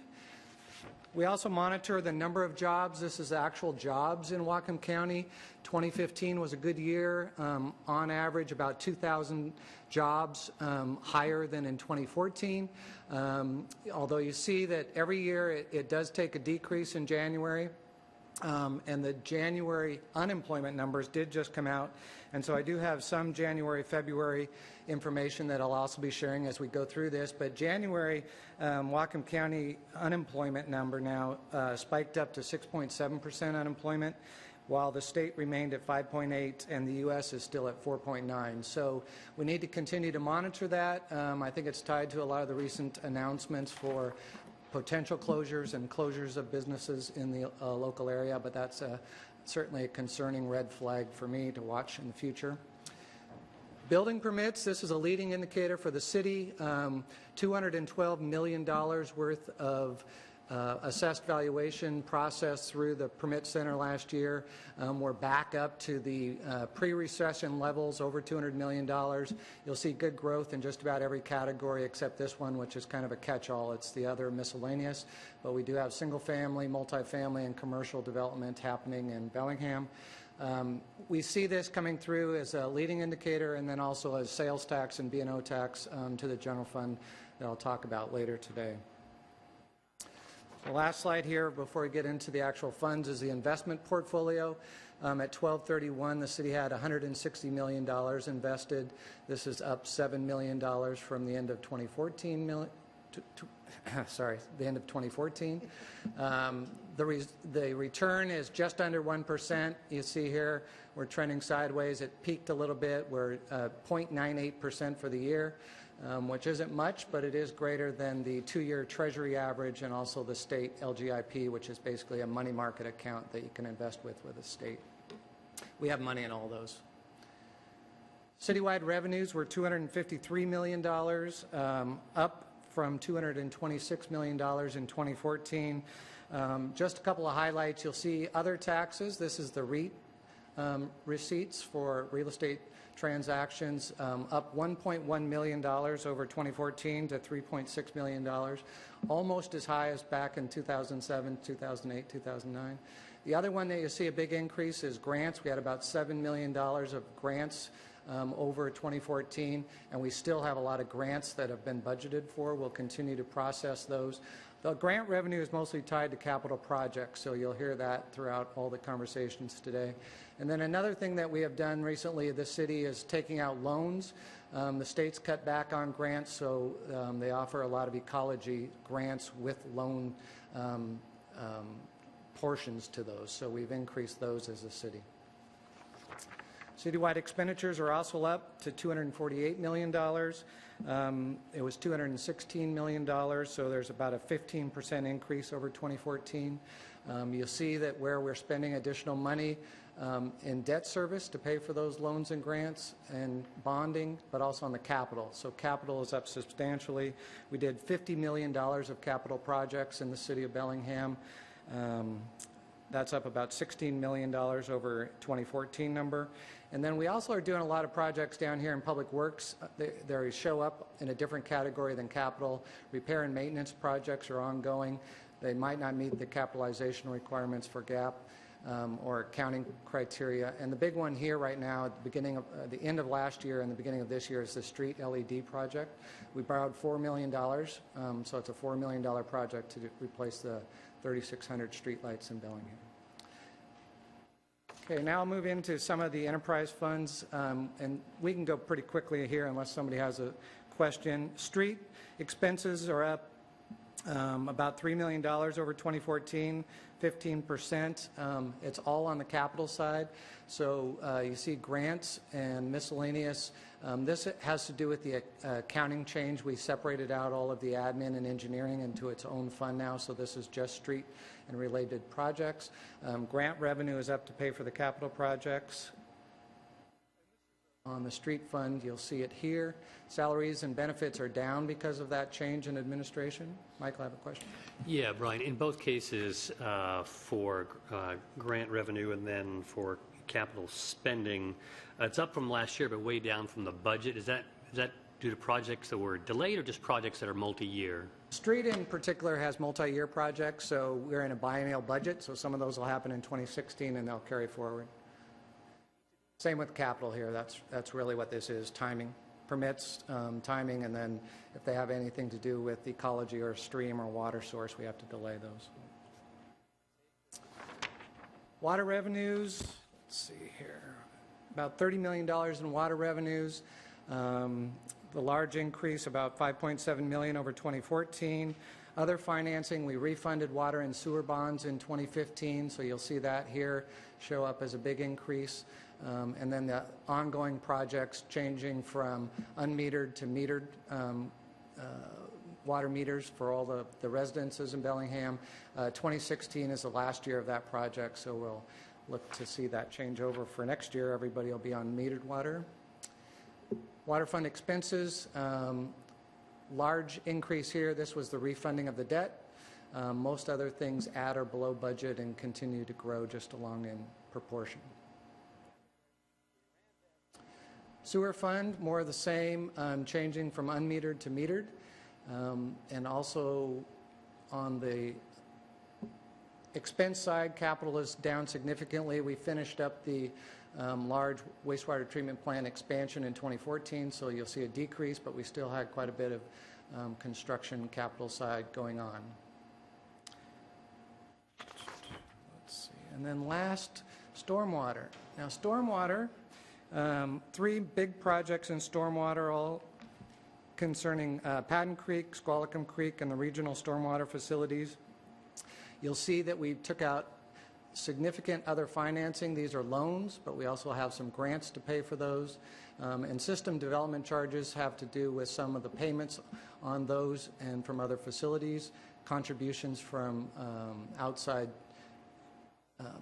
We also monitor the number of jobs. This is actual jobs in Whatcom County. 2015 was a good year. On average, about 2,000 jobs higher than in 2014. Although you see that every year it does take a decrease in January. And the January unemployment numbers did just come out. And so I do have some January, February information that I'll also be sharing as we go through this. But January, Whatcom County unemployment number now spiked up to 6.7% unemployment, while the state remained at 5.8 and the U.S. is still at 4.9. So we need to continue to monitor that. I think it's tied to a lot of the recent announcements for potential closures and closures of businesses in the local area, but that's certainly a concerning red flag for me to watch in the future. Building permits, this is a leading indicator for the city. $212 million worth of assessed valuation processed through the permit center last year. We're back up to the pre-recession levels, over $200 million. You'll see good growth in just about every category except this one, which is kind of a catch-all. It's the other miscellaneous, but we do have single-family, multifamily, and commercial development happening in Bellingham. We see this coming through as a leading indicator and then also as sales tax and B&O tax to the general fund that I'll talk about later today. The last slide here before we get into the actual funds is the investment portfolio. At 12/31, the city had $160 million invested. This is up $7 million from the end of 2014. The end of 2014. The return is just under 1%. You see here we're trending sideways. It peaked a little bit. We're 0.98% for the year, which isn't much, but it is greater than the 2-year Treasury average and also the state LGIP, which is basically a money market account that you can invest with the state. We have money in all those. Citywide revenues were $253 million, up from $226 million in 2014. Just a couple of highlights. You'll see other taxes. This is the REIT receipts for real estate transactions, up $1.1 million over 2014 to $3.6 million, almost as high as back in 2007, 2008, 2009. The other one that you see a big increase is grants. We had about $7 million of grants over 2014, and we still have a lot of grants that have been budgeted for. We'll continue to process those. The grant revenue is mostly tied to capital projects, so you'll hear that throughout all the conversations today. And then another thing that we have done recently, the city is taking out loans. The state's cut back on grants, so they offer a lot of ecology grants with loan portions to those. So we've increased those as a city. Citywide expenditures are also up to $248 million. It was $216 million, so there's about a 15% increase over 2014. You'll see that where we're spending additional money in debt service to pay for those loans and grants and bonding, but also on the capital. So capital is up substantially. We did $50 million of capital projects in the city of Bellingham. That's up about $16 million over 2014 number. And then we also are doing a lot of projects down here in Public Works. They show up in a different category than capital. Repair and maintenance projects are ongoing. They might not meet the capitalization requirements for GAAP or accounting criteria. And the big one here right now at the end of last year and the beginning of this year is the street LED project. We borrowed $4 million, so it's a $4 million project to replace the 3,600 streetlights in Bellingham. Okay, now I'll move into some of the enterprise funds, and we can go pretty quickly here unless somebody has a question. Street expenses are up about $3 million over 2014, 15%. It's all on the capital side. So you see grants and miscellaneous. This has to do with the accounting change. We separated out all of the admin and engineering into its own fund now, so this is just street and related projects. Grant revenue is up to pay for the capital projects. On the street fund, you'll see it here. Salaries and benefits are down because of that change in administration. Michael, I have a question. Yeah, Brian, in both cases for grant revenue and then for capital spending, it's up from last year but way down from the budget. Is that due to projects that were delayed or just projects that are multi-year? Street in particular has multi-year projects, so we're in a biennial budget, so some of those will happen in 2016 and they'll carry forward. Same with capital here. That's really what this is, timing. Permits, timing, and then if they have anything to do with ecology or stream or water source, we have to delay those. Water revenues, let's see here, about $30 million in water revenues. The large increase, about $5.7 million over 2014. Other financing, we refunded water and sewer bonds in 2015, so you'll see that here show up as a big increase. And then the ongoing projects changing from unmetered to metered water meters for all the residences in Bellingham. 2016 is the last year of that project, so we'll look to see that change over for next year. Everybody will be on metered water. Water fund expenses, large increase here. This was the refunding of the debt. Most other things at or below budget and continue to grow just along in proportion. Sewer fund, more of the same, changing from unmetered to metered. And also on the expense side, capital is down significantly. We finished up the large wastewater treatment plant expansion in 2014, so you'll see a decrease, but we still had quite a bit of construction capital side going on. Let's see. And then last, stormwater. Now, stormwater, 3 big projects in stormwater, all concerning Patton Creek, Squalicum Creek, and the regional stormwater facilities. You'll see that we took out significant other financing. These are loans, but we also have some grants to pay for those. And system development charges have to do with some of the payments on those and from other facilities, contributions from outside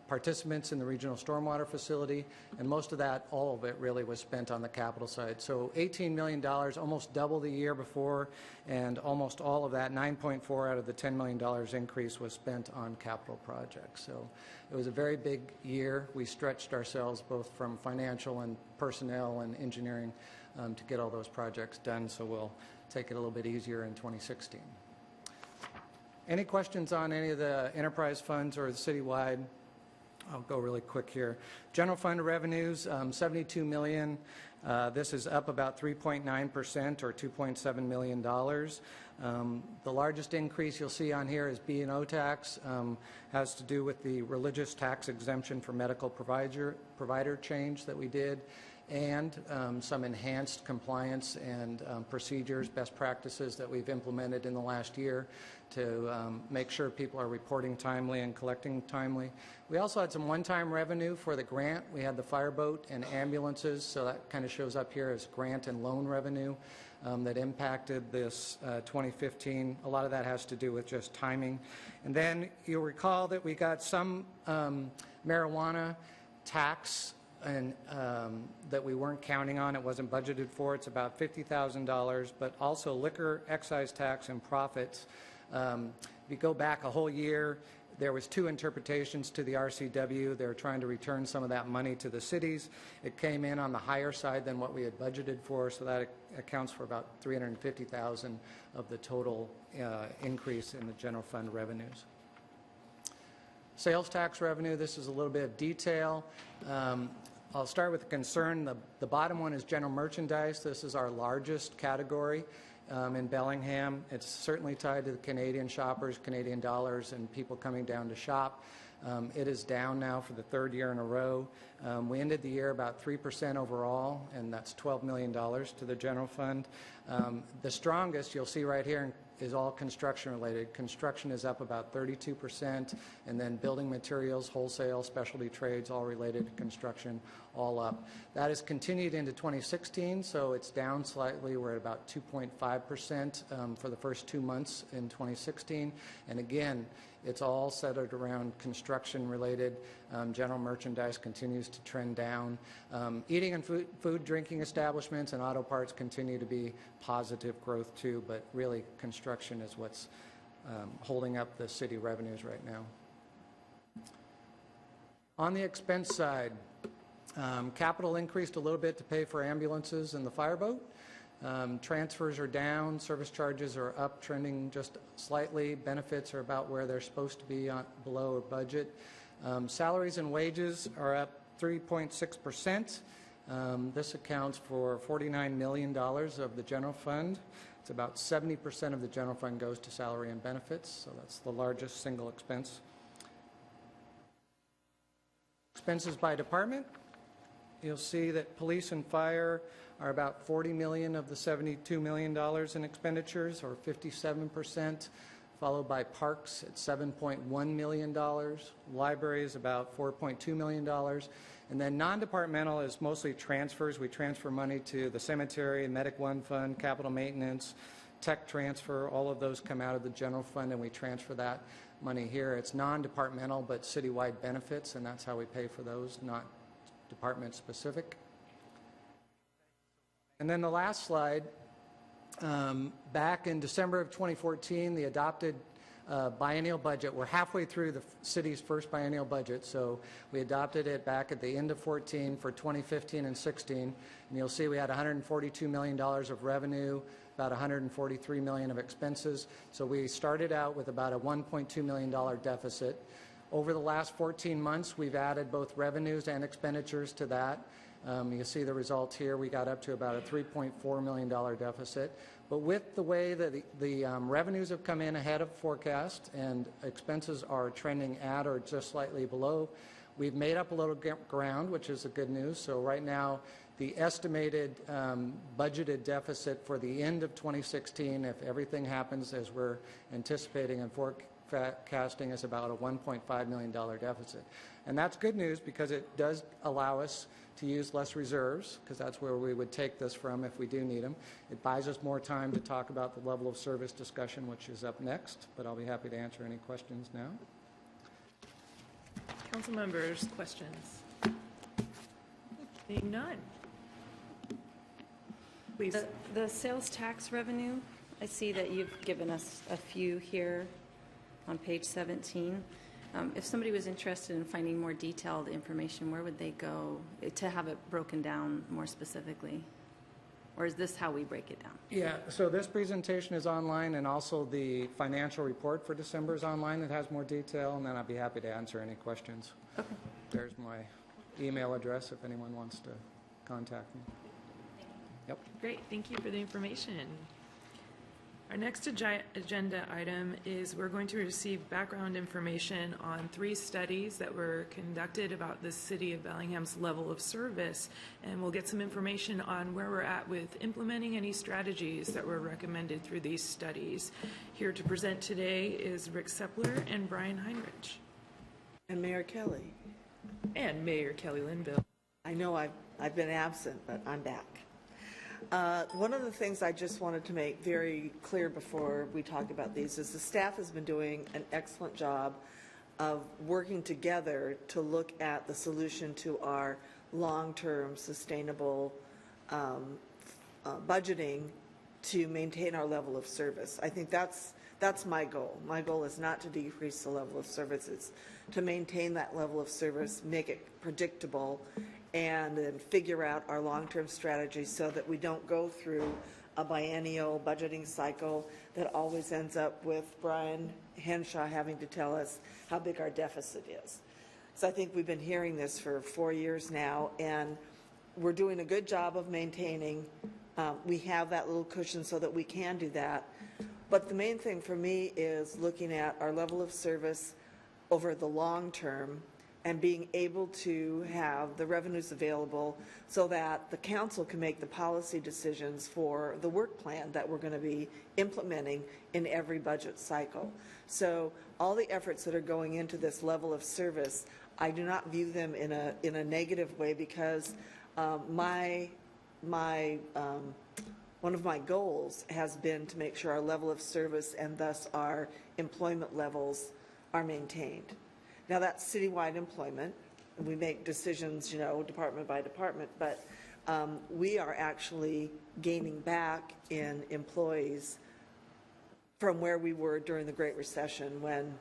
participants in the regional stormwater facility, and most of that, all of it really was spent on the capital side. So $18 million, almost double the year before, and almost all of that, 9.4 out of the $10 million increase was spent on capital projects. So it was a very big year. We stretched ourselves both from financial and personnel and engineering to get all those projects done, so we'll take it a little bit easier in 2016. Any questions on any of the enterprise funds or the citywide? I'll go really quick here. General fund revenues, $72 million. This is up about 3.9% or $2.7 million. The largest increase you'll see on here is B&O tax. Has to do with the religious tax exemption for medical provider change that we did, and some enhanced compliance and procedures, best practices that we've implemented in the last year to make sure people are reporting timely and collecting timely. We also had some one-time revenue for the grant. We had the fireboat and ambulances, so that kind of shows up here as grant and loan revenue that impacted this 2015. A lot of that has to do with just timing. And then you'll recall that we got some marijuana tax and that we weren't counting on. It wasn't budgeted for. It's about $50,000, but also liquor excise tax and profits. If you go back a whole year, there was 2 interpretations to the RCW. They were trying to return some of that money to the cities. It came in on the higher side than what we had budgeted for, so that accounts for about $350,000 of the total increase in the general fund revenues. Sales tax revenue, this is a little bit of detail. I'll start with the concern. The bottom one is general merchandise. This is our largest category in Bellingham. It's certainly tied to the Canadian shoppers, Canadian dollars, and people coming down to shop. It is down now for the 3rd year in a row. We ended the year about 3% overall, and that's $12 million to the general fund. The strongest, you'll see right here, is all construction related. Construction is up about 32%, and then building materials, wholesale, specialty trades, all related to construction, all up. That has continued into 2016, so it's down slightly. We're at about 2.5% for the first 2 months in 2016. And again, it's all centered around construction related. General merchandise continues to trend down. Eating and food, drinking establishments and auto parts continue to be positive growth too, but really construction is what's holding up the city revenues right now. On the expense side, capital increased a little bit to pay for ambulances and the fireboat. Transfers are down, service charges are up, trending just slightly. Benefits are about where they're supposed to be, below budget. Salaries and wages are up 3.6%. This accounts for $49 million of the general fund. It's about 70% of the general fund goes to salary and benefits, so that's the largest single expense. Expenses by department. You'll see that police and fire are about $40 million of the $72 million in expenditures, or 57%, followed by parks at $7.1 million. Library is about $4.2 million. And then non-departmental is mostly transfers. We transfer money to the cemetery, Medic One Fund, capital maintenance, tech transfer. All of those come out of the general fund, and we transfer that money here. It's non-departmental, but citywide benefits, and that's how we pay for those, not department specific. And then the last slide, back in December of 2014, the adopted biennial budget. We're halfway through the city's first biennial budget, so we adopted it back at the end of 14 for 2015 and 16. And you'll see we had $142 million of revenue, about $143 million of expenses. So we started out with about a $1.2 million deficit. Over the last 14 months, we've added both revenues and expenditures to that. You see the results here. We got up to about a $3.4 million deficit. But with the way that the revenues have come in ahead of forecast and expenses are trending at or just slightly below, we've made up a little ground, which is the good news. So right now, the estimated budgeted deficit for the end of 2016, if everything happens as we're anticipating and forecasting, is about a $1.5 million deficit. And that's good news because it does allow us to use less reserves, because that's where we would take this from if we do need them. It buys us more time to talk about the level of service discussion, which is up next, but I'll be happy to answer any questions now. Council members, questions? Seeing none. Please. The sales tax revenue, I see that you've given us a few here on page 17. If somebody was interested in finding more detailed information, where would they go to have it broken down more specifically? Or is this how we break it down? Yeah, so this presentation is online, and also the financial report for December is online. It has more detail, and then I'd be happy to answer any questions. Okay. There's my email address if anyone wants to contact me. Yep. Great, thank you for the information. Our next agenda item is we're going to receive background information on 3 studies that were conducted about the City of Bellingham's level of service, and we'll get some information on where we're at with implementing any strategies that were recommended through these studies. Here to present today is Rick Sepler and Brian Heinrich. And Mayor Kelly. And Mayor Kelly Linville. I know I've been absent, but I'm back. One of the things I just wanted to make very clear before we talk about these is the staff has been doing an excellent job of working together to look at the solution to our long-term sustainable budgeting to maintain our level of service. I think that's my goal. My goal is not to decrease the level of service. It's to maintain that level of service, make it predictable, and then figure out our long-term strategy so that we don't go through a biennial budgeting cycle that always ends up with Brian Henshaw having to tell us how big our deficit is. So I think we've been hearing this for 4 years now, and we're doing a good job of maintaining. We have that little cushion so that we can do that. But the main thing for me is looking at our level of service over the long term and being able to have the revenues available so that the council can make the policy decisions for the work plan that we're going to be implementing in every budget cycle. So all the efforts that are going into this level of service, I do not view them in a negative way, because one of my goals has been to make sure our level of service and thus our employment levels are maintained. Now, that's citywide employment, and we make decisions, department by department, but we are actually gaining back in employees from where we were during the Great Recession, when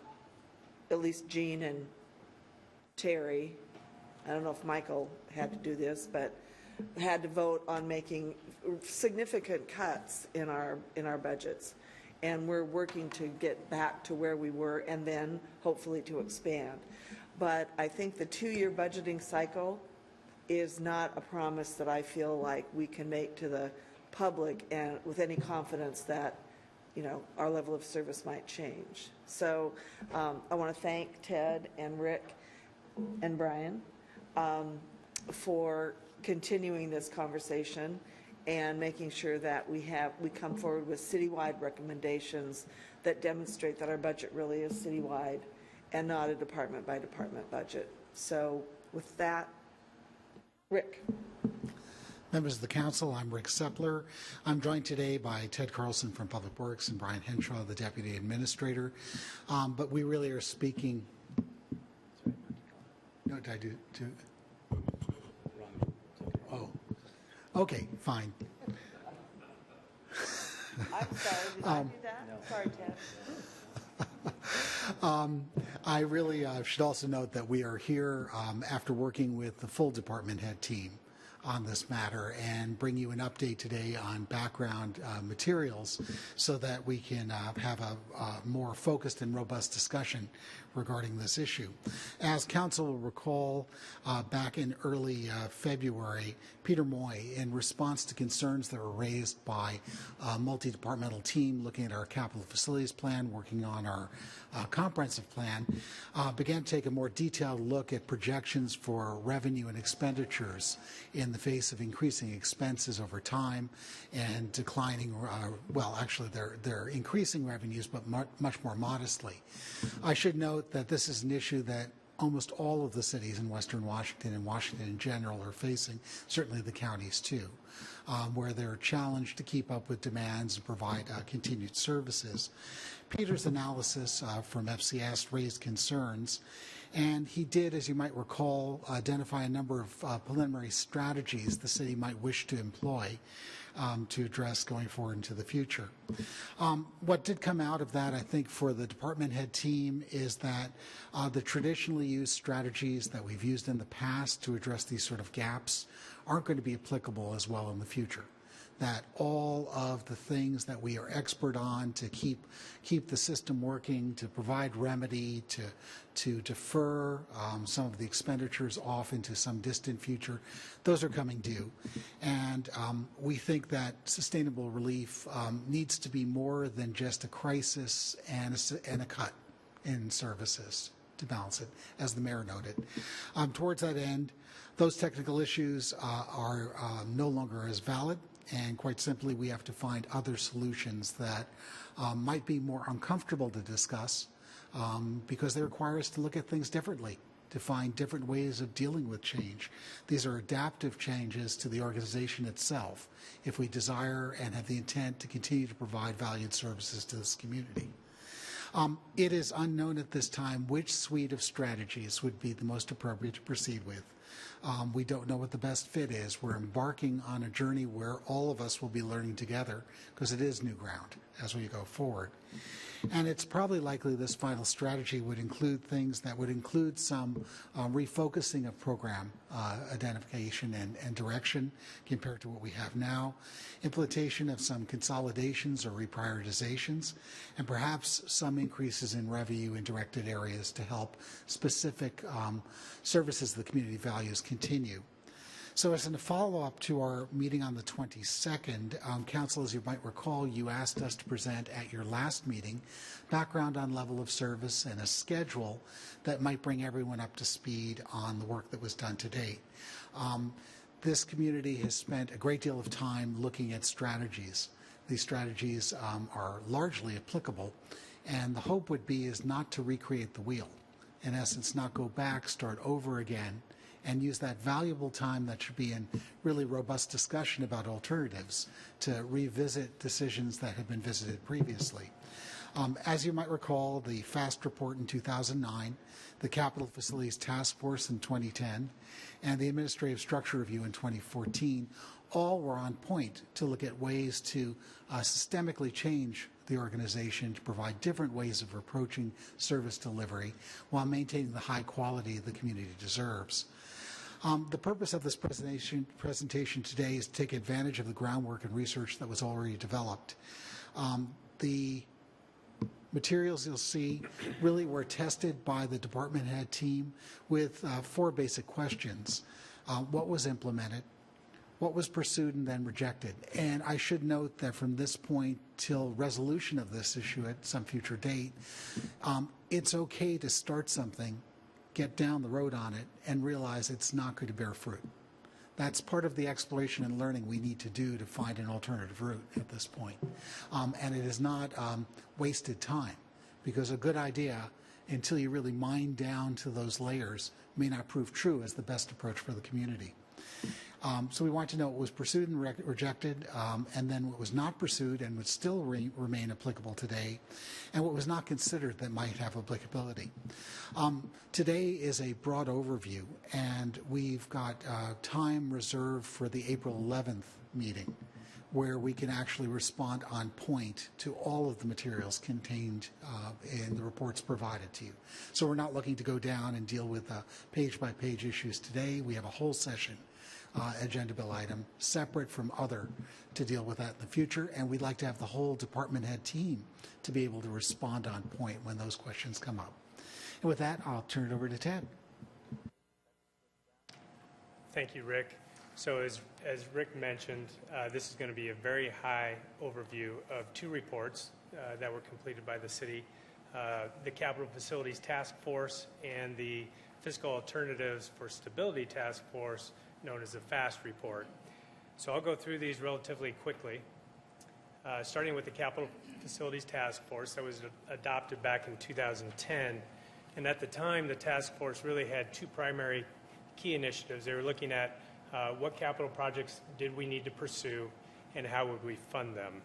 at least Jean and Terry, I don't know if Michael had to do this, but had to vote on making significant cuts in our budgets. And we're working to get back to where we were and then hopefully to expand. But I think the 2-year budgeting cycle is not a promise that I feel like we can make to the public and with any confidence that, you know, our level of service might change. So I want to thank Ted and Rick and Brian for continuing this conversation and making sure that we come forward with citywide recommendations that demonstrate that our budget really is citywide and not a department by department budget. So with that, Rick. Members of the Council, I'm Rick Sepler. I'm joined today by Ted Carlson from Public Works and Brian Henshaw, the Deputy Administrator. But we really are speaking. No, did I do? Oh, okay, fine. I'm sorry, did I do that? No. Sorry, Ted. I really should also note that we are here after working with the full department head team on this matter and bring you an update today on background materials so that we can have a more focused and robust discussion regarding this issue. As Council will recall, back in early February, Peter Moy, in response to concerns that were raised by a multi-departmental team looking at our capital facilities plan, working on our comprehensive plan, began to take a more detailed look at projections for revenue and expenditures in the face of increasing expenses over time and declining, well, actually they're increasing revenues, but much more modestly. I should note that this is an issue that almost all of the cities in Western Washington and Washington in general are facing, certainly the counties too, where they're challenged to keep up with demands and provide continued services. Peter's analysis from FCS raised concerns, and he did, as you might recall, identify a number of preliminary strategies the city might wish to employ to address going forward into the future. What did come out of that, I think, for the department head team is that the traditionally used strategies that we've used in the past to address these sort of gaps aren't going to be applicable as well in the future. That all of the things that we are expert on to keep the system working, to provide remedy, to defer some of the expenditures off into some distant future, those are coming due. And we think that sustainable relief needs to be more than just a crisis and a cut in services to balance it, as the mayor noted. Towards that end, those technical issues are no longer as valid. And quite simply, we have to find other solutions that might be more uncomfortable to discuss because they require us to look at things differently, to find different ways of dealing with change. These are adaptive changes to the organization itself if we desire and have the intent to continue to provide valued services to this community. It is unknown at this time which suite of strategies would be the most appropriate to proceed with. We don't know what the best fit is. We're embarking on a journey where all of us will be learning together because it is new ground as we go forward. And it's probably likely this final strategy would include things that would include some refocusing of program identification and direction compared to what we have now, implementation of some consolidations or reprioritizations, and perhaps some increases in revenue in directed areas to help specific services the community values continue. So as a follow-up to our meeting on the 22nd, Council, as you might recall, you asked us to present at your last meeting background on level of service and a schedule that might bring everyone up to speed on the work that was done to date. This community has spent a great deal of time looking at strategies. These strategies are largely applicable, and the hope would be is not to recreate the wheel. In essence, not go back, start over again, and use that valuable time that should be in really robust discussion about alternatives to revisit decisions that have been visited previously. As you might recall, the FAST report in 2009, the Capital Facilities Task Force in 2010, and the Administrative Structure Review in 2014 all were on point to look at ways to systemically change the organization to provide different ways of approaching service delivery while maintaining the high quality the community deserves. The purpose of this presentation today is to take advantage of the groundwork and research that was already developed. The materials you'll see really were tested by the department head team with 4 basic questions. What was implemented? What was pursued and then rejected? And I should note that from this point till resolution of this issue at some future date, it's okay to start something, get down the road on it, and realize it's not going to bear fruit. That's part of the exploration and learning we need to do to find an alternative route at this point. And it is not wasted time, because a good idea, until you really mine down to those layers, may not prove true as the best approach for the community. So we want to know what was pursued and rejected, and then what was not pursued and would still remain applicable today, and what was not considered that might have applicability. Today is a broad overview, and we've got time reserved for the April 11th meeting, where we can actually respond on point to all of the materials contained in the reports provided to you. So we're not looking to go down and deal with page-by-page issues today. We have a whole session agenda bill item separate from other to deal with that in the future, and we'd like to have the whole department head team to be able to respond on point when those questions come up. And with that, I'll turn it over to Ted. Thank you, Rick. So as Rick mentioned, this is going to be a very high overview of 2 reports that were completed by the city, the Capital Facilities Task Force and the Fiscal Alternatives for Stability Task Force, known as the FAST report. So I'll go through these relatively quickly, starting with the Capital Facilities Task Force that was adopted back in 2010. And at the time, the task force really had 2 primary key initiatives. They were looking at what capital projects did we need to pursue and how would we fund them.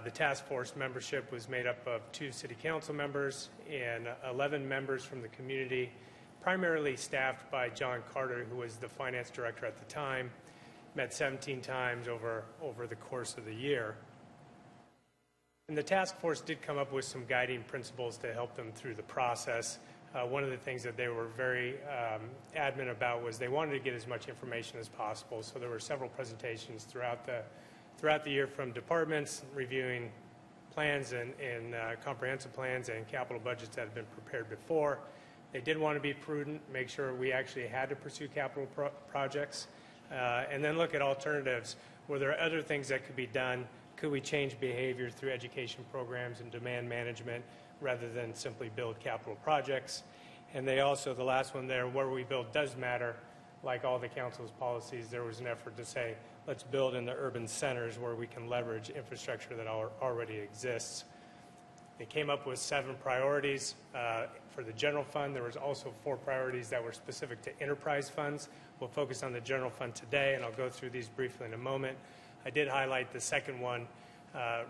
The task force membership was made up of 2 city council members and 11 members from the community, primarily staffed by John Carter, who was the finance director at the time, met 17 times over the course of the year. And the task force did come up with some guiding principles to help them through the process. One of the things that they were very adamant about was they wanted to get as much information as possible. So there were several presentations throughout the year from departments reviewing plans and comprehensive plans and capital budgets that had been prepared before. They did want to be prudent, make sure we actually had to pursue capital projects, and then look at alternatives. Were there other things that could be done? Could we change behavior through education programs and demand management rather than simply build capital projects? And they also, the last one there, where we build does matter. Like all the council's policies, there was an effort to say, let's build in the urban centers where we can leverage infrastructure that already exists. They came up with 7 priorities for the general fund. There was also 4 priorities that were specific to enterprise funds. We'll focus on the general fund today, and I'll go through these briefly in a moment. I did highlight the second one,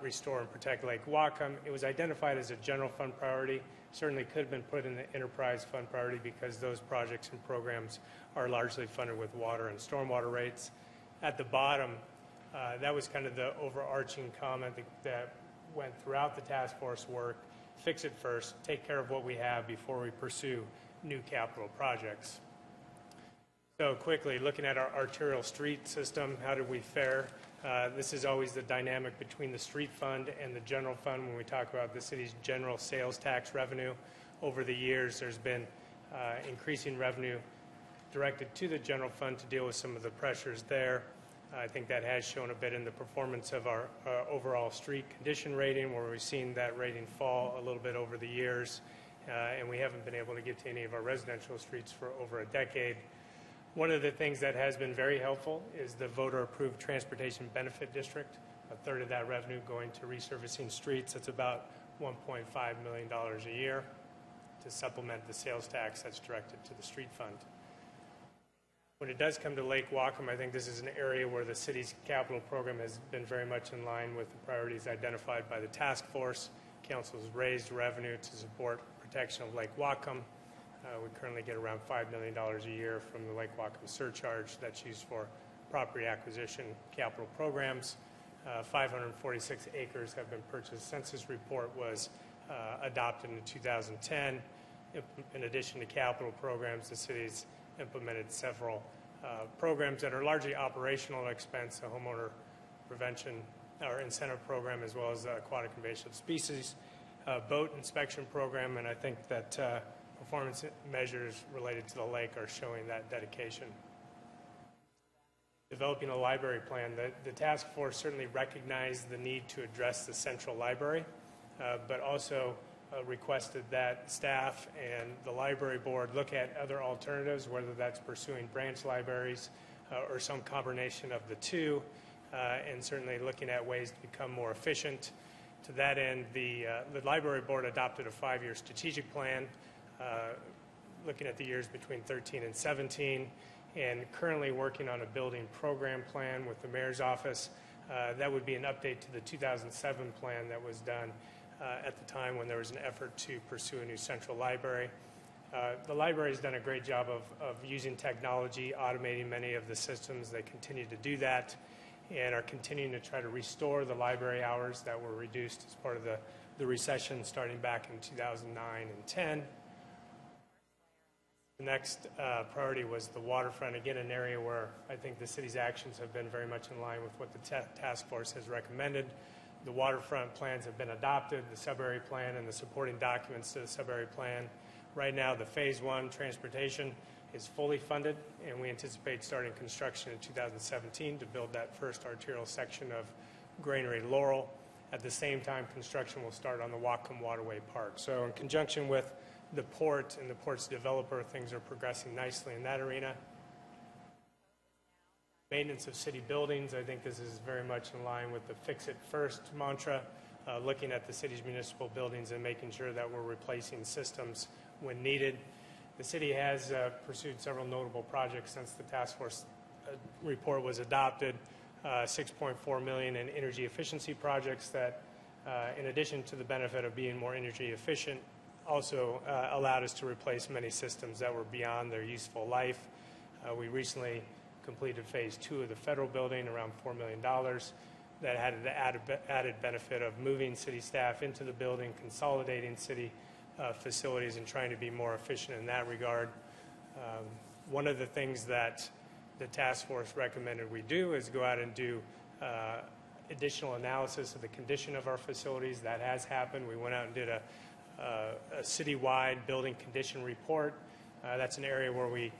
restore and protect Lake Whatcom. It was identified as a general fund priority. Certainly could have been put in the enterprise fund priority because those projects and programs are largely funded with water and stormwater rates. At the bottom, that was kind of the overarching comment that went throughout the task force work. Fix it first, take care of what we have before we pursue new capital projects. So quickly, looking at our arterial street system, how did we fare? This is always the dynamic between the street fund and the general fund when we talk about the city's general sales tax revenue. Over the years, there's been increasing revenue directed to the general fund to deal with some of the pressures there. I think that has shown a bit in the performance of our overall street condition rating, where we've seen that rating fall a little bit over the years, and we haven't been able to get to any of our residential streets for over a decade. One of the things that has been very helpful is the voter-approved transportation benefit district, a third of that revenue going to resurfacing streets. That's about $1.5 million a year to supplement the sales tax that's directed to the street fund. When it does come to Lake Whatcom, I think this is an area where the city's capital program has been very much in line with the priorities identified by the task force. Council's raised revenue to support protection of Lake Whatcom. We currently get around $5 million a year from the Lake Whatcom surcharge that's used for property acquisition capital programs. 546 acres have been purchased since this report was adopted in 2010. In addition to capital programs, the city's implemented several programs that are largely operational expense, the homeowner prevention or incentive program, as well as the aquatic invasive species boat inspection program, and I think that performance measures related to the lake are showing that dedication. Developing a library plan, the task force certainly recognized the need to address the central library, but also requested that staff and the library board look at other alternatives, whether that's pursuing branch libraries or some combination of the two, and certainly looking at ways to become more efficient. To that end, the library board adopted a 5-year strategic plan looking at the years between 13 and 17, and currently working on a building program plan with the mayor's office. That would be an update to the 2007 plan that was done at the time when there was an effort to pursue a new central library. The library has done a great job of using technology, automating many of the systems. They continue to do that and are continuing to try to restore the library hours that were reduced as part of the recession starting back in 2009 and 10. The next priority was the waterfront, again, an area where I think the city's actions have been very much in line with what the task force has recommended. The waterfront plans have been adopted, the sub-area plan and the supporting documents to the sub-area plan. Right now, the Phase 1 transportation is fully funded, and we anticipate starting construction in 2017 to build that first arterial section of Granary Laurel. At the same time, construction will start on the Whatcom Waterway Park. So in conjunction with the port and the port's developer, things are progressing nicely in that arena. Maintenance of city buildings, I think this is very much in line with the fix it first mantra, looking at the city's municipal buildings and making sure that we're replacing systems when needed. The city has pursued several notable projects since the task force report was adopted. $6.4 million in energy efficiency projects that, in addition to the benefit of being more energy efficient, also allowed us to replace many systems that were beyond their useful life. We recently completed Phase 2 of the federal building, around $4 million. That had the added benefit of moving city staff into the building, consolidating city facilities, and trying to be more efficient in that regard. One of the things that the task force recommended we do is go out and do additional analysis of the condition of our facilities. That has happened. We went out and did a citywide building condition report. That's an area where we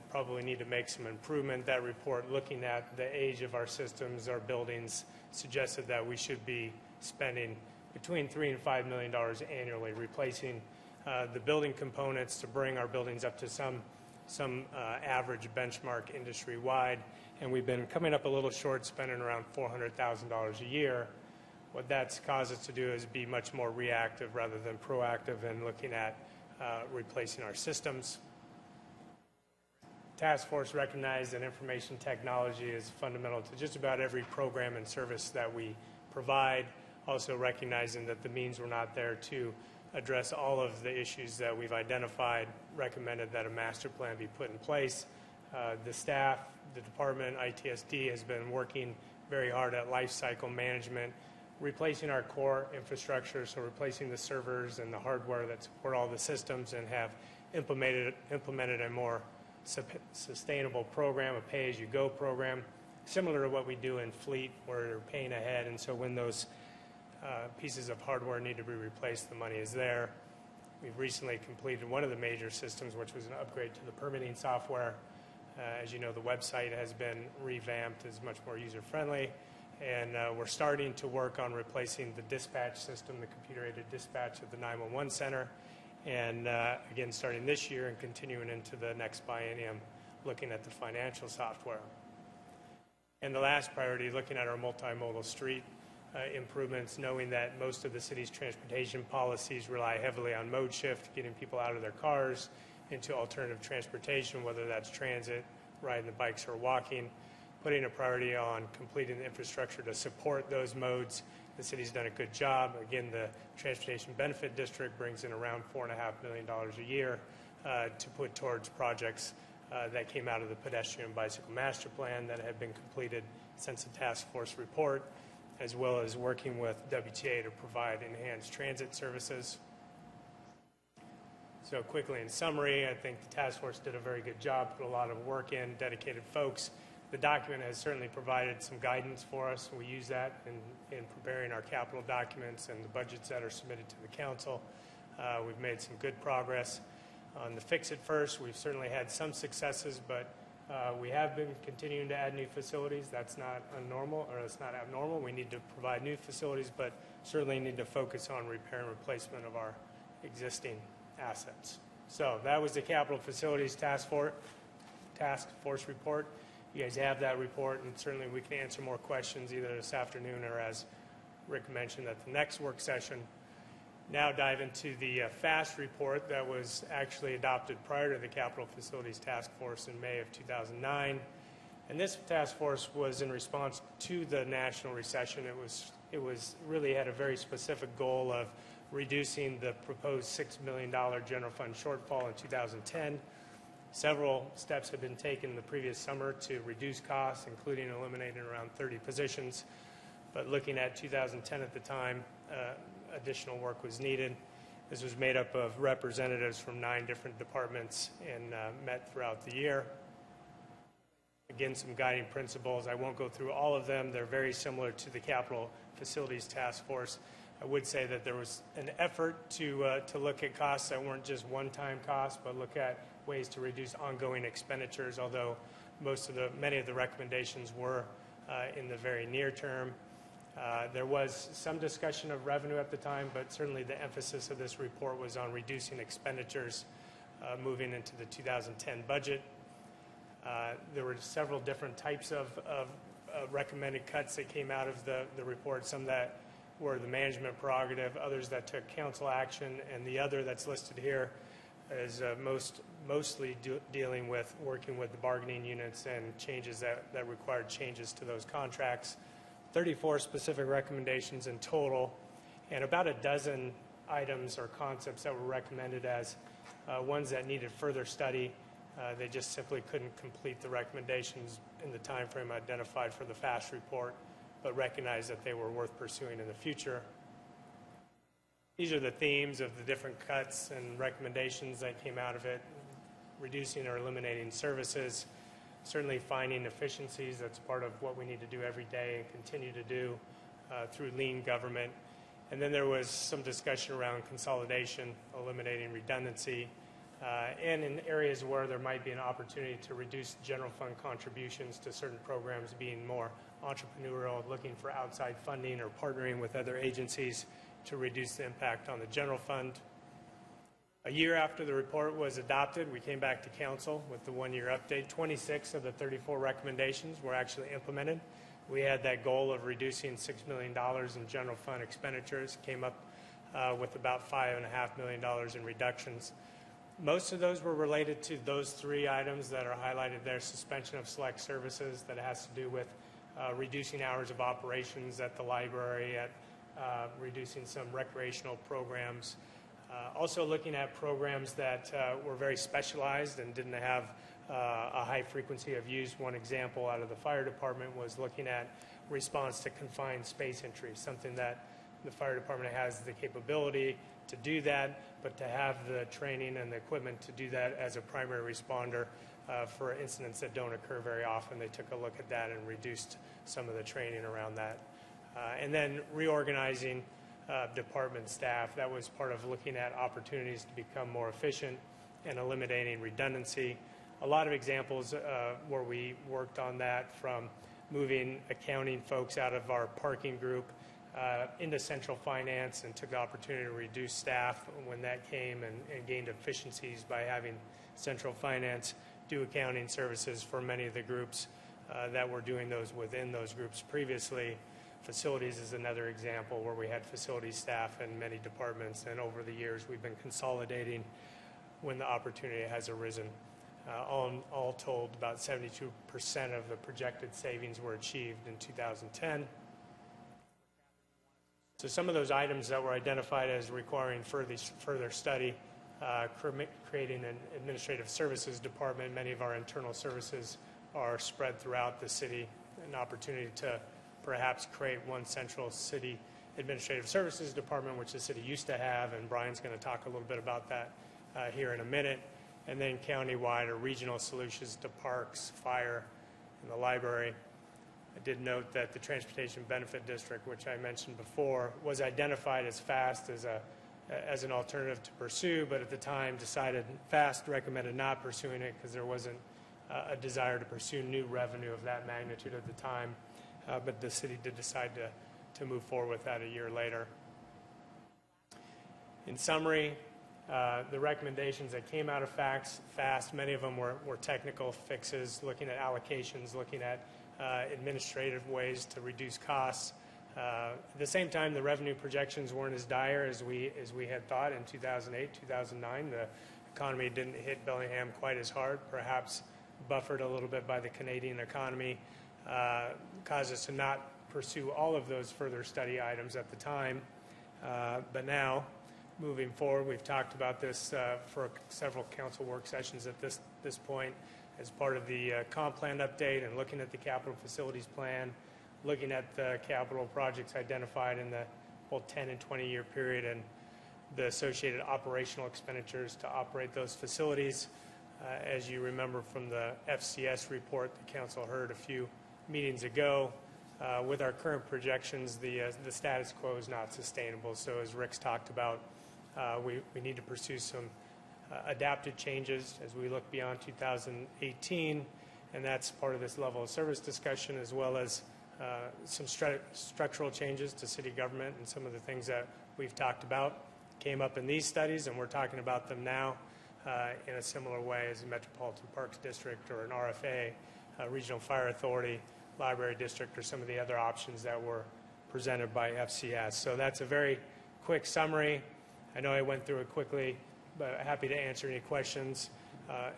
probably need to make some improvement. That report, looking at the age of our systems, our buildings, suggested that we should be spending between $3 and $5 million annually replacing the building components to bring our buildings up to some average benchmark industry-wide. And we've been coming up a little short, spending around $400,000 a year. What that's caused us to do is be much more reactive rather than proactive in looking at replacing our systems. Task force recognized that information technology is fundamental to just about every program and service that we provide, also recognizing that the means were not there to address all of the issues that we've identified, recommended that a master plan be put in place. The staff, the department, ITSD, has been working very hard at life cycle management, replacing our core infrastructure, so replacing the servers and the hardware that support all the systems, and have implemented a more sustainable program, a pay-as-you-go program, similar to what we do in fleet, where you're paying ahead, and so when those pieces of hardware need to be replaced, the money is there. We've recently completed one of the major systems, which was an upgrade to the permitting software. As you know, the website has been revamped, is much more user-friendly, and we're starting to work on replacing the dispatch system, the computer-aided dispatch at the 911 center, and again, starting this year and continuing into the next biennium, looking at the financial software. And the last priority, looking at our multimodal street improvements, knowing that most of the city's transportation policies rely heavily on mode shift, getting people out of their cars into alternative transportation, whether that's transit, riding the bikes, or walking, putting a priority on completing the infrastructure to support those modes. The city's done a good job. Again, the Transportation Benefit District brings in around $4.5 million a year to put towards projects that came out of the pedestrian bicycle master plan that had been completed since the task force report, as well as working with WTA to provide enhanced transit services. So quickly, in summary, I think the task force did a very good job, put a lot of work in, dedicated folks. The document has certainly provided some guidance for us. We use that in preparing our capital documents and the budgets that are submitted to the council. We've made some good progress. On the Fix It First, we've certainly had some successes, but we have been continuing to add new facilities. That's not abnormal. We need to provide new facilities, but certainly need to focus on repair and replacement of our existing assets. So that was the Capital Facilities Task Force report. You guys have that report, and certainly we can answer more questions either this afternoon or, as Rick mentioned, at the next work session. Now dive into the FAST report that was actually adopted prior to the Capital Facilities Task Force in May of 2009. And this task force was in response to the national recession. It was really had a very specific goal of reducing the proposed $6 million general fund shortfall in 2010. Several steps have been taken the previous summer to reduce costs, including eliminating around 30 positions. But looking at 2010 at the time, additional work was needed. This was made up of representatives from 9 different departments and met throughout the year. Again, some guiding principles. I won't go through all of them. They're very similar to the Capital Facilities Task Force. I would say that there was an effort to look at costs that weren't just one-time costs, but look at ways to reduce ongoing expenditures, although many of the recommendations were in the very near term. There was some discussion of revenue at the time, but certainly the emphasis of this report was on reducing expenditures moving into the 2010 budget. There were several different types of recommended cuts that came out of the report, some that were the management prerogative, others that took council action, and the other that's listed here is mostly dealing with working with the bargaining units and changes that required changes to those contracts. 34 specific recommendations in total, and about a dozen items or concepts that were recommended as ones that needed further study. They just simply couldn't complete the recommendations in the time frame identified for the FAST report, but recognized that they were worth pursuing in the future. These are the themes of the different cuts and recommendations that came out of it: reducing or eliminating services, certainly finding efficiencies. That's part of what we need to do every day and continue to do through lean government. And then there was some discussion around consolidation, eliminating redundancy, and in areas where there might be an opportunity to reduce general fund contributions to certain programs, being more entrepreneurial, looking for outside funding or partnering with other agencies to reduce the impact on the general fund. A year after the report was adopted, we came back to council with the one-year update. 26 of the 34 recommendations were actually implemented. We had that goal of reducing $6 million in general fund expenditures, came up with about $5.5 million in reductions. Most of those were related to those 3 items that are highlighted there: suspension of select services, that has to do with reducing hours of operations at the library, at reducing some recreational programs. Also looking at programs that were very specialized and didn't have a high frequency of use. One example out of the fire department was looking at response to confined space entry, something that the fire department has the capability to do that, but to have the training and the equipment to do that as a primary responder for incidents that don't occur very often. They took a look at that and reduced some of the training around that. And then reorganizing department staff. That was part of looking at opportunities to become more efficient and eliminating redundancy. A lot of examples where we worked on that, from moving accounting folks out of our parking group into central finance, and took the opportunity to reduce staff when that came, and gained efficiencies by having central finance do accounting services for many of the groups that were doing those within those groups previously. Facilities is another example where we had facility staff in many departments, and over the years we've been consolidating when the opportunity has arisen. All told, about 72% of the projected savings were achieved in 2010. So some of those items that were identified as requiring further study: creating an administrative services department. Many of our internal services are spread throughout the city. An opportunity to perhaps create one central city administrative services department, which the city used to have, and Brian's going to talk a little bit about that here in a minute, and then countywide or regional solutions to parks, fire, and the library. I did note that the Transportation Benefit District, which I mentioned before, was identified as FAST as an alternative to pursue, but at the time decided FAST recommended not pursuing it because there wasn't a desire to pursue new revenue of that magnitude at the time. But the city did decide to move forward with that a year later. In summary, the recommendations that came out of FAST, many of them were technical fixes, looking at allocations, looking at administrative ways to reduce costs. At the same time, the revenue projections weren't as dire as we had thought in 2008, 2009. The economy didn't hit Bellingham quite as hard, perhaps buffered a little bit by the Canadian economy, caused us to not pursue all of those further study items at the time. But now, moving forward, we've talked about this for several council work sessions at this point as part of the comp plan update and looking at the capital facilities plan, looking at the capital projects identified in the both 10 and 20-year period and the associated operational expenditures to operate those facilities. As you remember from the FCS report the council heard a few meetings ago, with our current projections, the status quo is not sustainable. So as Rick's talked about, we need to pursue some adapted changes as we look beyond 2018, and that's part of this level of service discussion, as well as some structural changes to city government, and some of the things that we've talked about came up in these studies, and we're talking about them now in a similar way as a Metropolitan Parks District or an RFA, Regional Fire Authority, Library District, or some of the other options that were presented by FCS. So that's a very quick summary. I know I went through it quickly, but happy to answer any questions.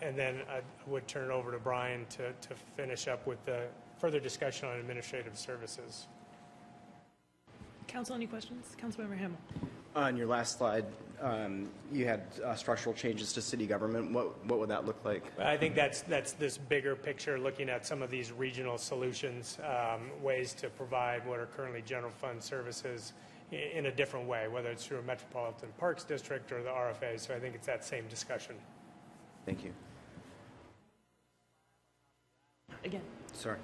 And then I would turn it over to Brian to finish up with the further discussion on administrative services. Council, any questions? Councilmember Hamel. On your last slide, you had structural changes to city government. What would that look like? I think that's this bigger picture, looking at some of these regional solutions, ways to provide what are currently general fund services in a different way, whether it's through a Metropolitan Parks District or the RFA. So I think it's that same discussion. Thank you. Again. Sorry.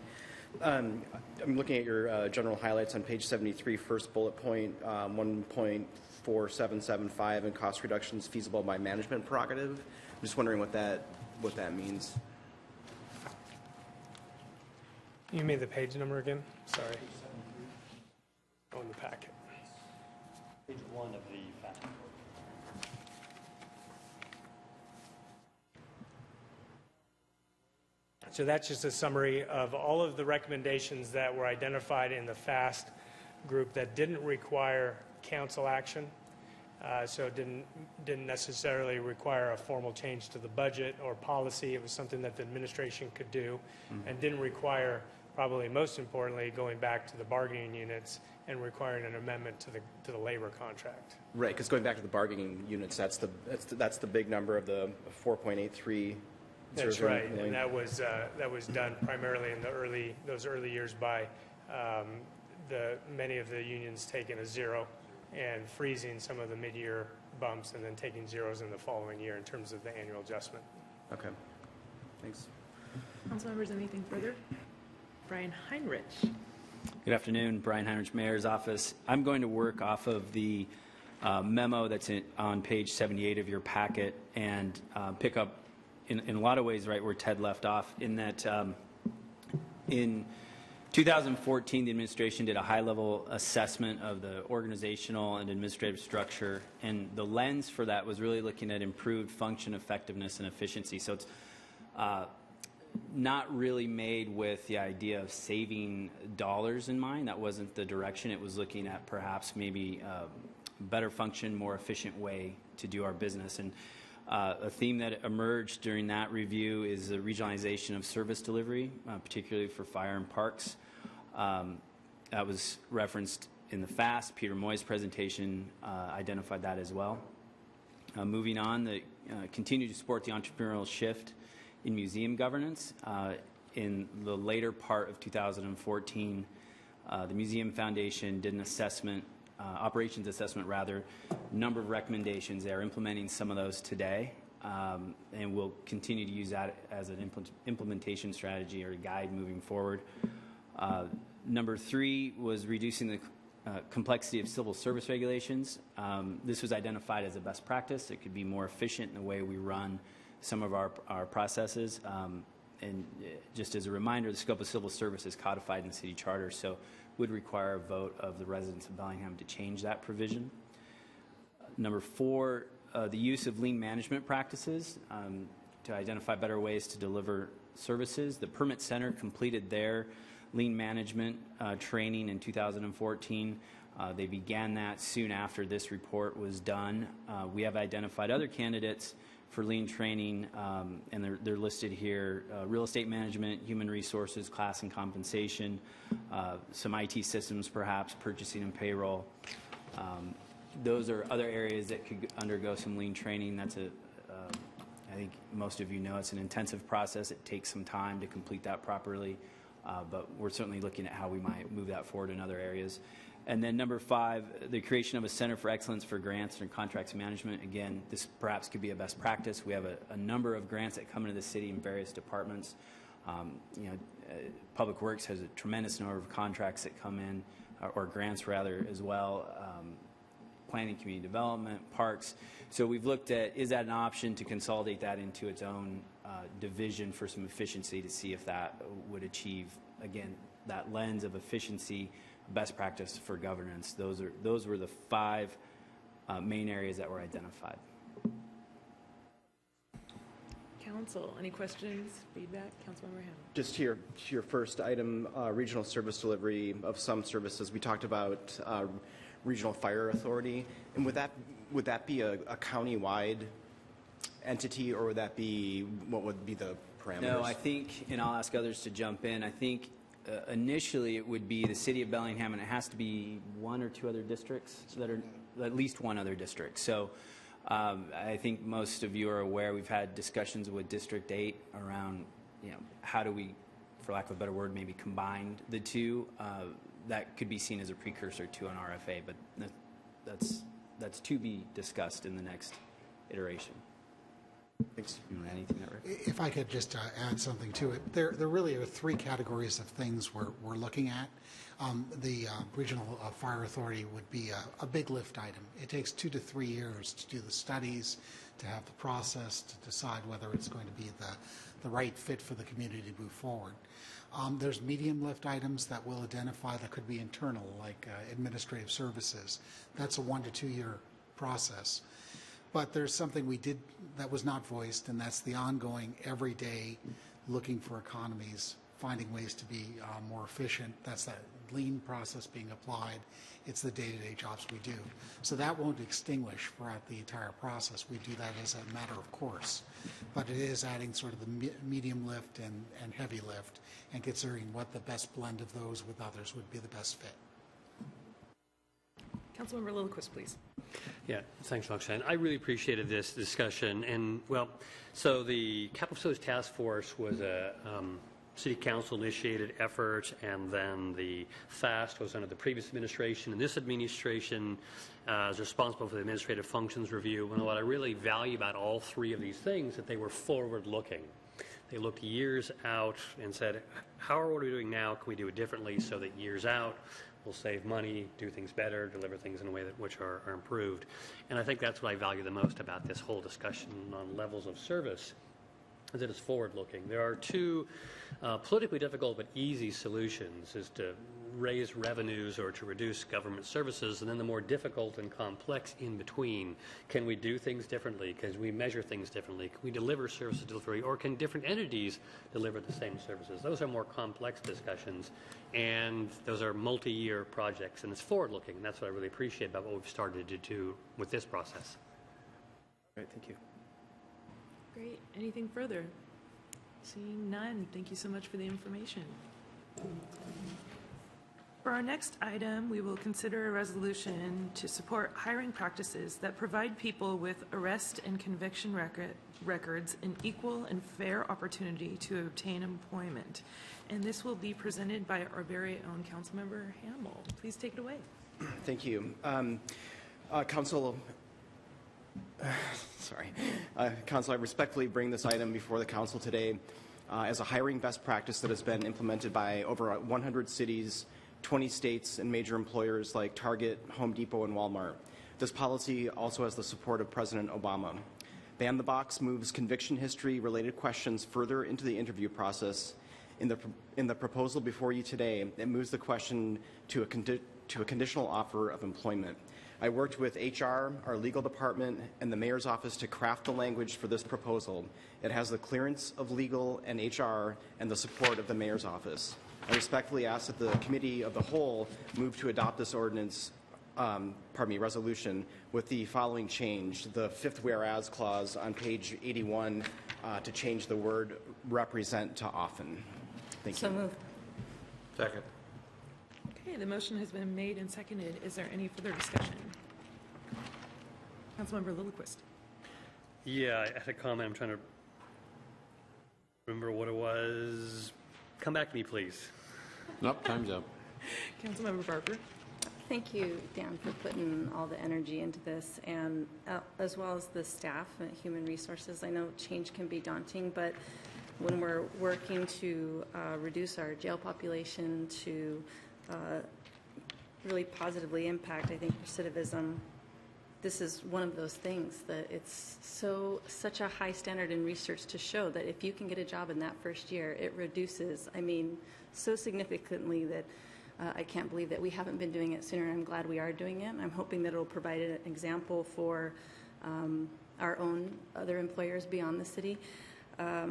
I'm looking at your general highlights on page 73, first bullet point, 1.4775 and cost reductions feasible by management prerogative. I'm just wondering what that means. You mean the page number again? Sorry. Oh, in the packet. Page 1 of the packet. So that's just a summary of all of the recommendations that were identified in the FAST group that didn't require council action. So it didn't necessarily require a formal change to the budget or policy. It was something that the administration could do, and didn't require, probably most importantly, going back to the bargaining units and requiring an amendment to the labor contract. Right, because going back to the bargaining units, that's the big number of the 4.83. That's right, and that was done primarily in those early years by many of the unions taking a zero and freezing some of the mid-year bumps, and then taking zeros in the following year in terms of the annual adjustment. Okay, thanks. Council members, anything further? Brian Heinrich. Good afternoon, Brian Heinrich, Mayor's Office. I'm going to work off of the memo that's on page 78 of your packet and pick up in a lot of ways right where Ted left off, in that in 2014 the administration did a high-level assessment of the organizational and administrative structure, and the lens for that was really looking at improved function, effectiveness, and efficiency. So it's not really made with the idea of saving dollars in mind. That wasn't the direction. It was looking at perhaps maybe better function, more efficient way to do our business. And a theme that emerged during that review is the regionalization of service delivery, particularly for fire and parks. That was referenced in the FAST. Peter Moy's presentation identified that as well. Moving on, continue to support the entrepreneurial shift in museum governance. In the later part of 2014, the Museum Foundation did an assessment, operations assessment rather, number of recommendations. They're implementing some of those today, and we'll continue to use that as an implementation strategy or guide moving forward. Number 3 was reducing the complexity of civil service regulations. This was identified as a best practice. It could be more efficient in the way we run some of our processes. And just as a reminder, the scope of civil service is codified in the city charter, so would require a vote of the residents of Bellingham to change that provision. Number 4, the use of lean management practices to identify better ways to deliver services. The Permit Center completed their lean management training in 2014. They began that soon after this report was done. We have identified other candidates for lean training, and they're listed here: real estate management, human resources, class and compensation, some IT systems perhaps, purchasing and payroll. Those are other areas that could undergo some lean training. That's I think most of you know it's an intensive process. It takes some time to complete that properly, but we're certainly looking at how we might move that forward in other areas. And then number 5, the creation of a Center for Excellence for Grants and Contracts Management. Again, this perhaps could be a best practice. We have a number of grants that come into the city in various departments. Public Works has a tremendous number of contracts that come in, or grants rather, as well. Planning, community development, parks. So we've looked at, is that an option to consolidate that into its own division for some efficiency, to see if that would achieve, again, that lens of efficiency, best practice for governance. Those were the 5 main areas that were identified. Council, any questions, feedback? Councilmember Hamel. Just to your first item, regional service delivery of some services. We talked about regional fire authority, and would that be a county-wide entity, or would that be, what would be the parameters? No, I think, and I'll ask others to jump in, I think initially it would be the city of Bellingham, and it has to be 1 or 2 other districts that are, at least 1 other district. So I think most of you are aware we've had discussions with District 8 around, how do we, for lack of a better word, maybe combine the 2. That could be seen as a precursor to an RFA, but that's to be discussed in the next iteration. Thanks. You want anything that, Rick? If I could just add something to it, there really are 3 categories of things we're looking at. The regional fire authority would be a big lift item. It takes 2 to 3 years to do the studies, to have the process, to decide whether it's going to be the right fit for the community to move forward. There's medium lift items that we'll identify that could be internal, like administrative services. That's a 1 to 2 year process. But there's something we did that was not voiced, and that's the ongoing, everyday looking for economies, finding ways to be more efficient. That's that lean process being applied. It's the day-to-day jobs we do. So that won't extinguish throughout the entire process. We do that as a matter of course. But it is adding sort of the medium lift and heavy lift, and considering what the best blend of those with others would be the best fit. Councilmember Lillquist, please. Yeah, thanks, Roxanne. I really appreciated this discussion. And, well, so the Capital Facilities Task Force was a city council-initiated effort, and then the FAST was under the previous administration. And this administration is responsible for the administrative functions review. And what I really value about all 3 of these things, that they were forward-looking. They looked years out and said, how are we doing now? Can we do it differently so that years out we'll save money, do things better, deliver things in a way that which are improved? And I think that's what I value the most about this whole discussion on levels of service, is that it's forward-looking. There are 2 politically difficult but easy solutions, is to raise revenues or to reduce government services, and then the more difficult and complex in between. Can we do things differently? Can we measure things differently? Can we deliver services delivery, or can different entities deliver the same services? Those are more complex discussions, and those are multi-year projects, and it's forward-looking. And that's what I really appreciate about what we've started to do with this process. Great, thank you. Great. Anything further? Seeing none, thank you so much for the information. For our next item, we will consider a resolution to support hiring practices that provide people with arrest and conviction records an equal and fair opportunity to obtain employment. And this will be presented by our very own Councilmember Hamel. Please take it away. Thank you. Council, Sorry. Council, I respectfully bring this item before the council today as a hiring best practice that has been implemented by over 100 cities, 20 states, and major employers like Target, Home Depot, and Walmart. This policy also has the support of President Obama. Ban the Box moves conviction history-related questions further into the interview process. In the proposal before you today, it moves the question to a conditional offer of employment. I worked with HR, our legal department, and the mayor's office to craft the language for this proposal. It has the clearance of legal and HR and the support of the mayor's office. I respectfully ask that the committee of the whole move to adopt this ordinance, resolution with the following change. The fifth whereas clause on page 81 to change the word represent to often. Thank you. So moved. Second. Okay, the motion has been made and seconded. Is there any further discussion? Councilmember Lillquist. Yeah, I had a comment. I'm trying to remember what it was. Come back to me, please. Nope, time's up. Councilmember Barber. Thank you, Dan, for putting all the energy into this, and as well as the staff at Human Resources. I know change can be daunting, but when we're working to reduce our jail population, to really positively impact, I think, recidivism, this is one of those things that it's such a high standard in research to show that if you can get a job in that first year, it reduces, so significantly that I can't believe that we haven't been doing it sooner. I'm glad we are doing it. I'm hoping that it'll provide an example for our own other employers beyond the city. I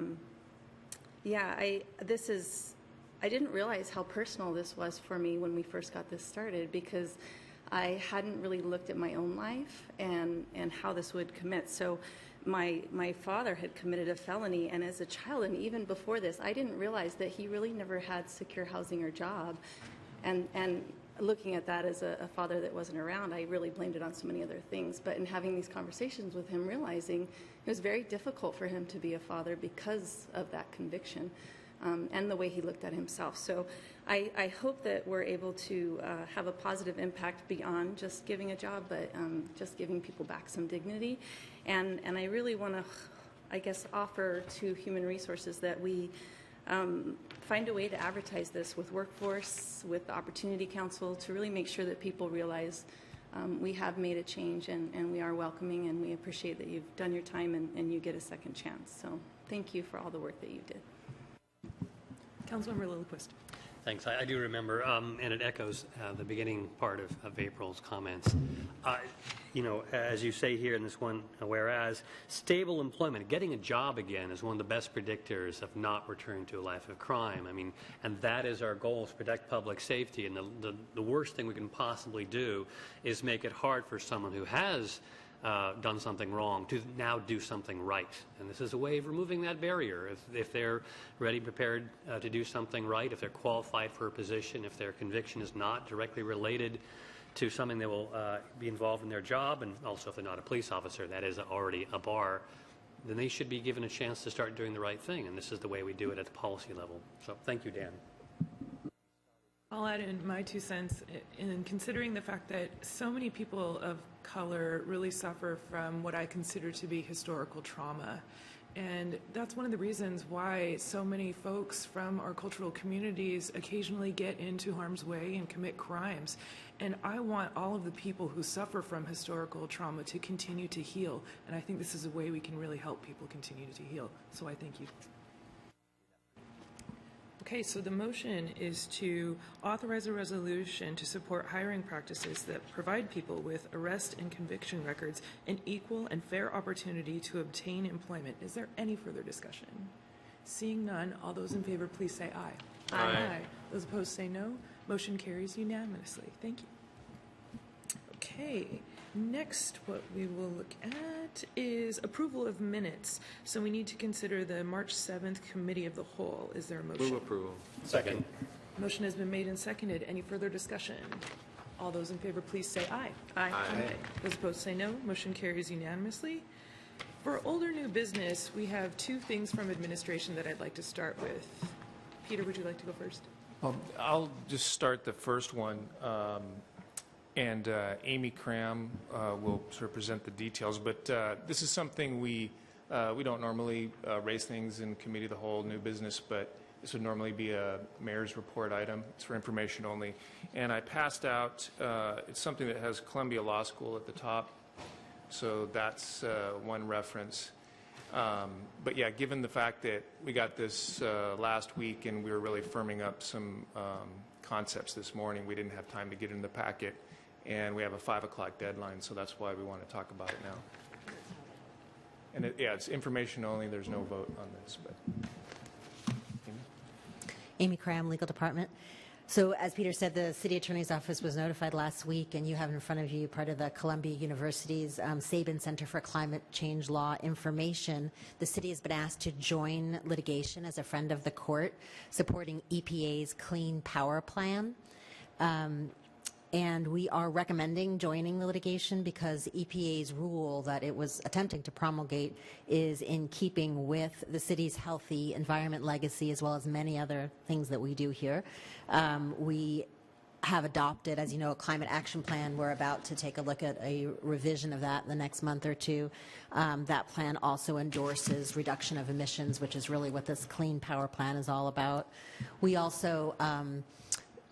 didn't realize how personal this was for me when we first got this started, because I hadn't really looked at my own life and how this would commit. So my father had committed a felony, and as a child, and even before this, I didn't realize that he really never had secure housing or job. And looking at that as a father that wasn't around, I really blamed it on so many other things. But in having these conversations with him, realizing it was very difficult for him to be a father because of that conviction. And the way he looked at himself. So I hope that we're able to have a positive impact beyond just giving a job, but just giving people back some dignity. And I really want to, offer to Human Resources that we find a way to advertise this with Workforce, with the Opportunity Council, to really make sure that people realize we have made a change and we are welcoming, and we appreciate that you've done your time and you get a second chance. So thank you for all the work that you did. Councilmember Lillquist. Thanks. I do remember, and it echoes the beginning part of April's comments. As you say here in this one, whereas stable employment, getting a job again, is one of the best predictors of not returning to a life of crime. And that is our goal, is protect public safety. And the worst thing we can possibly do is make it hard for someone who has done something wrong to now do something right. And this is a way of removing that barrier. If they're ready, prepared to do something right, if they're qualified for a position, if their conviction is not directly related to something that will be involved in their job, and also if they're not a police officer, that is already a bar, then they should be given a chance to start doing the right thing. And this is the way we do it at the policy level. So thank you, Dan. I'll add in my 2 cents in considering the fact that so many people of color really suffer from what I consider to be historical trauma. And that's one of the reasons why so many folks from our cultural communities occasionally get into harm's way and commit crimes. And I want all of the people who suffer from historical trauma to continue to heal. And I think this is a way we can really help people continue to heal. So I thank you. Okay, so the motion is to authorize a resolution to support hiring practices that provide people with arrest and conviction records an equal and fair opportunity to obtain employment. Is there any further discussion? Seeing none, all those in favor, please say aye. Aye. Those opposed say no. Motion carries unanimously. Thank you. Okay. Next, what we will look at is approval of minutes. So we need to consider the March 7th Committee of the Whole. Is there a motion? Move approval. Second. Motion has been made and seconded. Any further discussion? All those in favor, please say aye. Aye. Aye. Those opposed say no. Motion carries unanimously. For older new business, we have 2 things from administration that I'd like to start with. Peter, would you like to go first? I'll just start the first one. and Amy Cram will sort of present the details. But this is something we don't normally raise things in committee of the whole, new business, but this would normally be a mayor's report item. It's for information only. And I passed out, it's something that has Columbia Law School at the top, so that's one reference. But yeah, given the fact that we got this last week and we were really firming up some concepts this morning, we didn't have time to get in the packet, and we have a 5 o'clock deadline, so that's why we want to talk about it now. And yeah, it's information only. There's no vote on this. But Amy Cram, Legal Department. So as Peter said, the City Attorney's Office was notified last week, and you have in front of you part of the Columbia University's Sabin Center for Climate Change Law information. The city has been asked to join litigation as a friend of the court, supporting EPA's Clean Power Plan. And we are recommending joining the litigation because EPA's rule that it was attempting to promulgate is in keeping with the city's healthy environment legacy, as well as many other things that we do here. We have adopted, as you know, a climate action plan. We're about to take a look at a revision of that in the next month or two. That plan also endorses reduction of emissions, which is really what this Clean Power Plan is all about. We also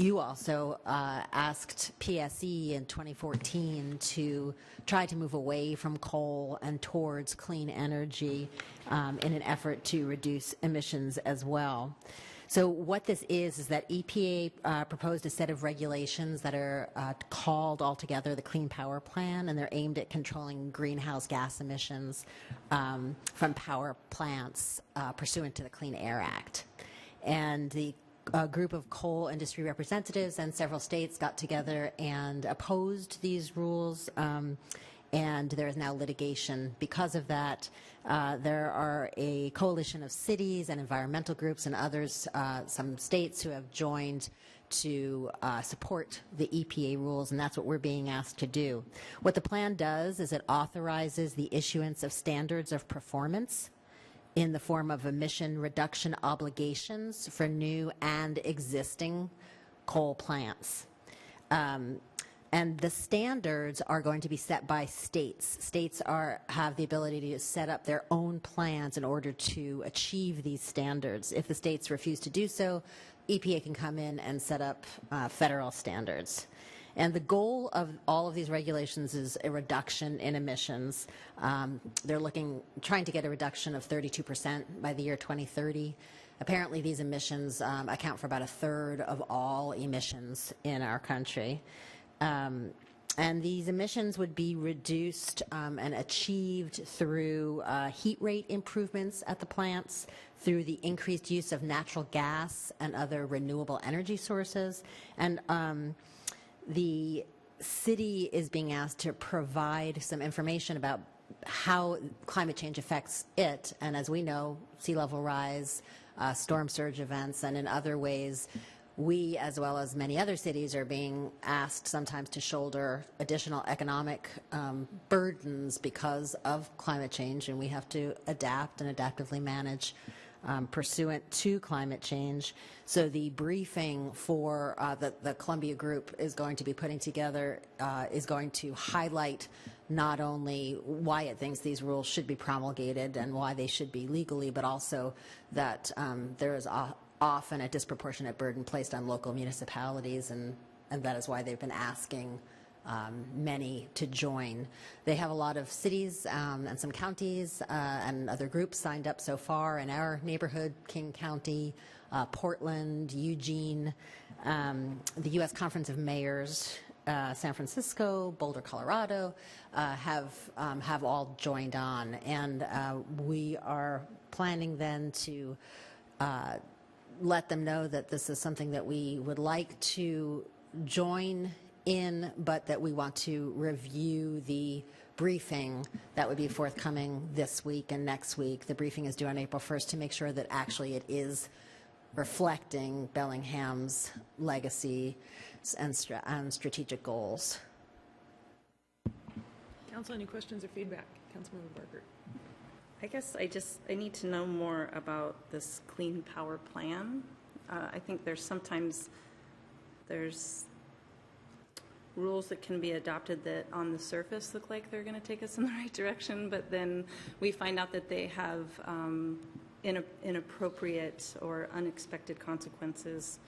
You also asked PSE in 2014 to try to move away from coal and towards clean energy in an effort to reduce emissions as well. So what this is that EPA proposed a set of regulations that are called altogether the Clean Power Plan, and they're aimed at controlling greenhouse gas emissions from power plants pursuant to the Clean Air Act. And the a group of coal industry representatives and several states got together and opposed these rules, and there is now litigation. Because of that, there are a coalition of cities and environmental groups and others, some states who have joined to support the EPA rules, and that's what we're being asked to do. What the plan does is it authorizes the issuance of standards of performance in the form of emission reduction obligations for new and existing coal plants. And the standards are going to be set by states. States have the ability to set up their own plans in order to achieve these standards. If the states refuse to do so, EPA can come in and set up federal standards. And the goal of all of these regulations is a reduction in emissions. They're trying to get a reduction of 32% by the year 2030. Apparently, these emissions account for about a third of all emissions in our country. And these emissions would be reduced and achieved through heat rate improvements at the plants, through the increased use of natural gas and other renewable energy sources, and the city is being asked to provide some information about how climate change affects it. And as we know, sea level rise, storm surge events, and in other ways, we, as well as many other cities, are being asked sometimes to shoulder additional economic burdens because of climate change, and we have to adapt and adaptively manage pursuant to climate change. So the briefing for the Columbia Group is going to be putting together is going to highlight not only why it thinks these rules should be promulgated and why they should be legally, but also that there is often a disproportionate burden placed on local municipalities, and that is why they've been asking many to join. They have a lot of cities and some counties and other groups signed up so far in our neighborhood: King County, Portland, Eugene, the U.S. Conference of Mayors, San Francisco, Boulder, Colorado, have all joined on. And we are planning then to let them know that this is something that we would like to join in, but that we want to review the briefing that would be forthcoming this week and next week. The briefing is due on April 1st to make sure that actually it is reflecting Bellingham's legacy and strategic goals. Council, any questions or feedback? Councilmember Barker. I guess I need to know more about this Clean Power Plan. I think there's rules that can be adopted that on the surface look like they're going to take us in the right direction, but then we find out that they have inappropriate or unexpected consequences,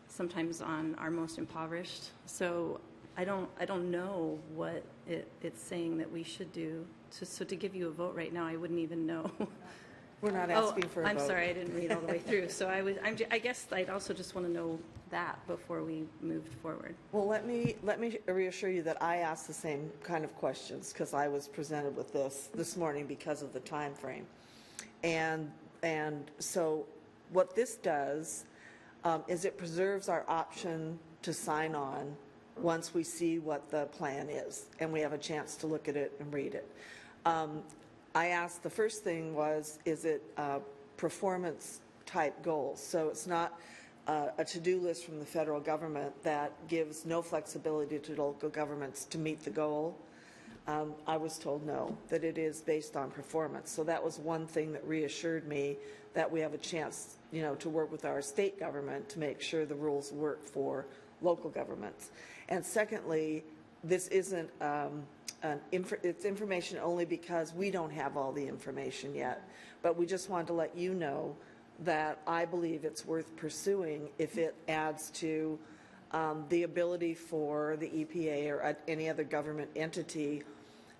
sometimes on our most impoverished. So I don't know what it's saying that we should do. So to give you a vote right now, I wouldn't even know. We're not asking for a I'm vote. sorry, I didn't read all the way through. So I guess I'd also just want to know that before we moved forward. Well, let me reassure you that I asked the same kind of questions because I was presented with this morning because of the time frame. And so what this does is it preserves our option to sign on once we see what the plan is and we have a chance to look at it and read it. I asked, the first thing was, is it performance type goals? So it's not a to-do list from the federal government that gives no flexibility to local governments to meet the goal. I was told no, that it is based on performance. So that was one thing that reassured me that we have a chance, to work with our state government to make sure the rules work for local governments. And secondly, this isn't it's information only because we don't have all the information yet. But we just wanted to let you know that I believe it's worth pursuing if it adds to the ability for the EPA or any other government entity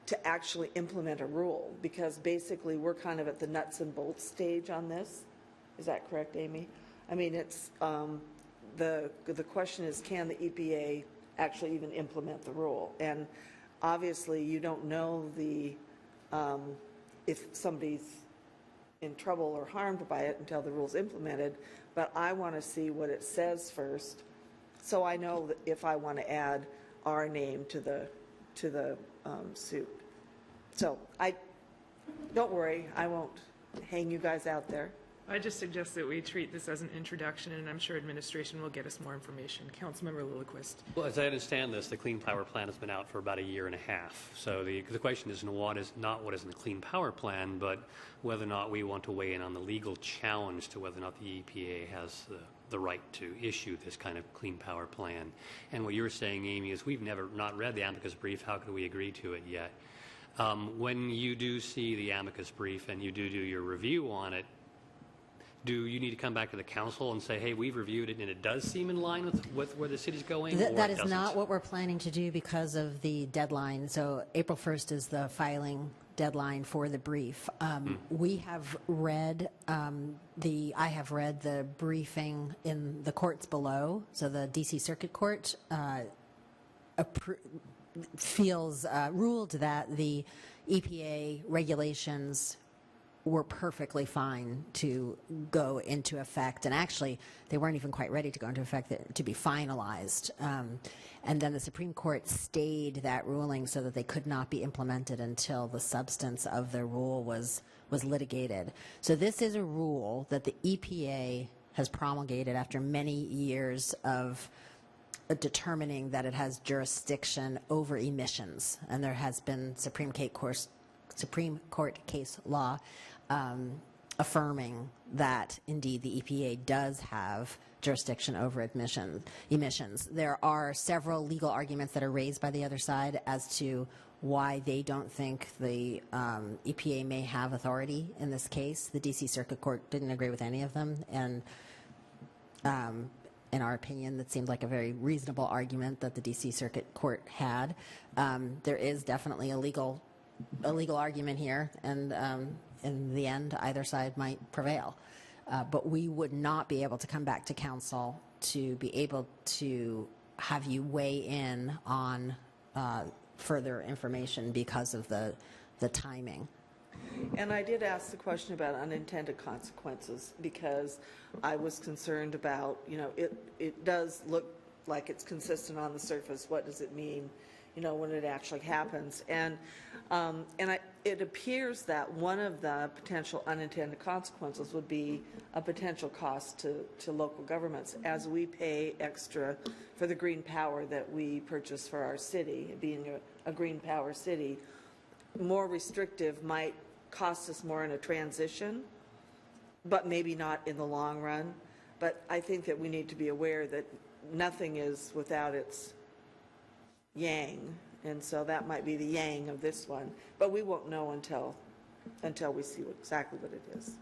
to actually implement a rule, because basically we're kind of at the nuts and bolts stage on this. Is that correct, Amy? I mean, it's the question is, can the EPA actually even implement the rule? And obviously you don't know if somebody's in trouble or harmed by it until the rule's implemented, but I want to see what it says first, so I know that if I want to add our name to the suit. So don't worry, I won't hang you guys out there. I just suggest that we treat this as an introduction, and I'm sure administration will get us more information. Councilmember Lillquist. Well, as I understand this, the Clean Power Plan has been out for about a year and a half. So the question is not what is in the Clean Power Plan, but whether or not we want to weigh in on the legal challenge to whether or not the EPA has the right to issue this kind of Clean Power Plan. And what you're saying, Amy, is we've not read the amicus brief. How could we agree to it yet? When you do see the amicus brief and you do your review on it, do you need to come back to the council and say, hey, we've reviewed it and it does seem in line with where the city's going? That is not what we're planning to do because of the deadline. So April 1st is the filing deadline for the brief. We have read I have read the briefing in the courts below. So the DC Circuit Court ruled that the EPA regulations were perfectly fine to go into effect, and actually they weren't even quite ready to go into effect to be finalized. And then the Supreme Court stayed that ruling so that they could not be implemented until the substance of the rule was litigated. So this is a rule that the EPA has promulgated after many years of determining that it has jurisdiction over emissions, and there has been Supreme Court case law affirming that indeed the EPA does have jurisdiction over emissions. There are several legal arguments that are raised by the other side as to why they don't think the EPA may have authority in this case. The DC Circuit Court didn't agree with any of them, and in our opinion, that seemed like a very reasonable argument that the DC Circuit Court had. There is definitely a legal argument here, and in the end, either side might prevail. But we would not be able to come back to council to be able to have you weigh in on further information because of the timing. And I did ask the question about unintended consequences because I was concerned about, it does look like it's consistent on the surface. What does it mean, when it actually happens? And it appears that one of the potential unintended consequences would be a potential cost to local governments as we pay extra for the green power that we purchase for our city. Being a green power city, more restrictive might cost us more in a transition, but maybe not in the long run. But I think that we need to be aware that nothing is without its yang, and so that might be the yang of this one. But we won't know until we see exactly what it is.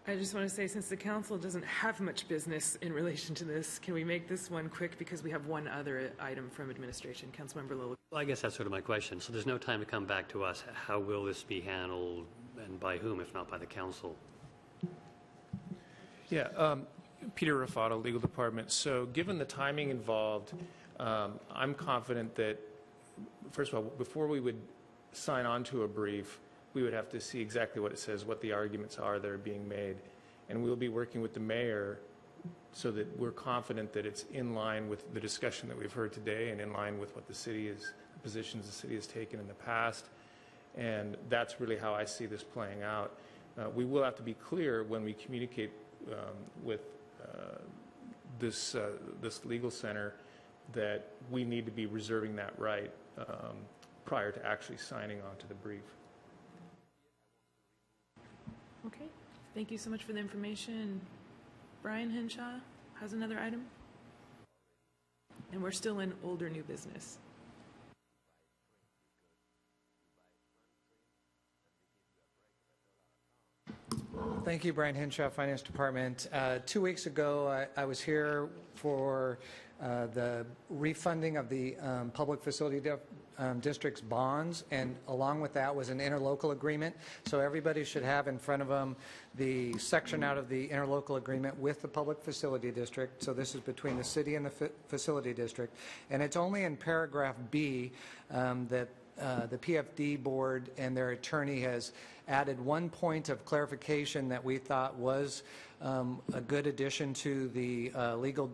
I just want to say, since the council doesn't have much business in relation to this, can we make this one quick because we have one other item from administration? Councilmember Lilliquist. Well, I guess that's sort of my question. So there's no time to come back to us. How will this be handled, and by whom, if not by the council? Yeah, Peter Raffato, Legal Department. So given the timing involved, I'm confident that, first of all, before we would sign on to a brief, we would have to see exactly what it says, what the arguments are that are being made. And we'll be working with the mayor so that we're confident that it's in line with the discussion that we've heard today and in line with what the city is, the positions the city has taken in the past. And that's really how I see this playing out. We will have to be clear when we communicate with this legal center that we need to be reserving that right prior to actually signing on to the brief. Okay, thank you so much for the information. Brian Henshaw has another item. And we're still in older new business. Thank you, Brian Henshaw, Finance Department. 2 weeks ago, I was here for the refunding of the Public Facility District's bonds, and along with that was an interlocal agreement. So everybody should have in front of them the section out of the interlocal agreement with the Public Facility District. So this is between the city and the Facility District. And it's only in paragraph B that the PFD board and their attorney has added one point of clarification that we thought was a good addition to the legal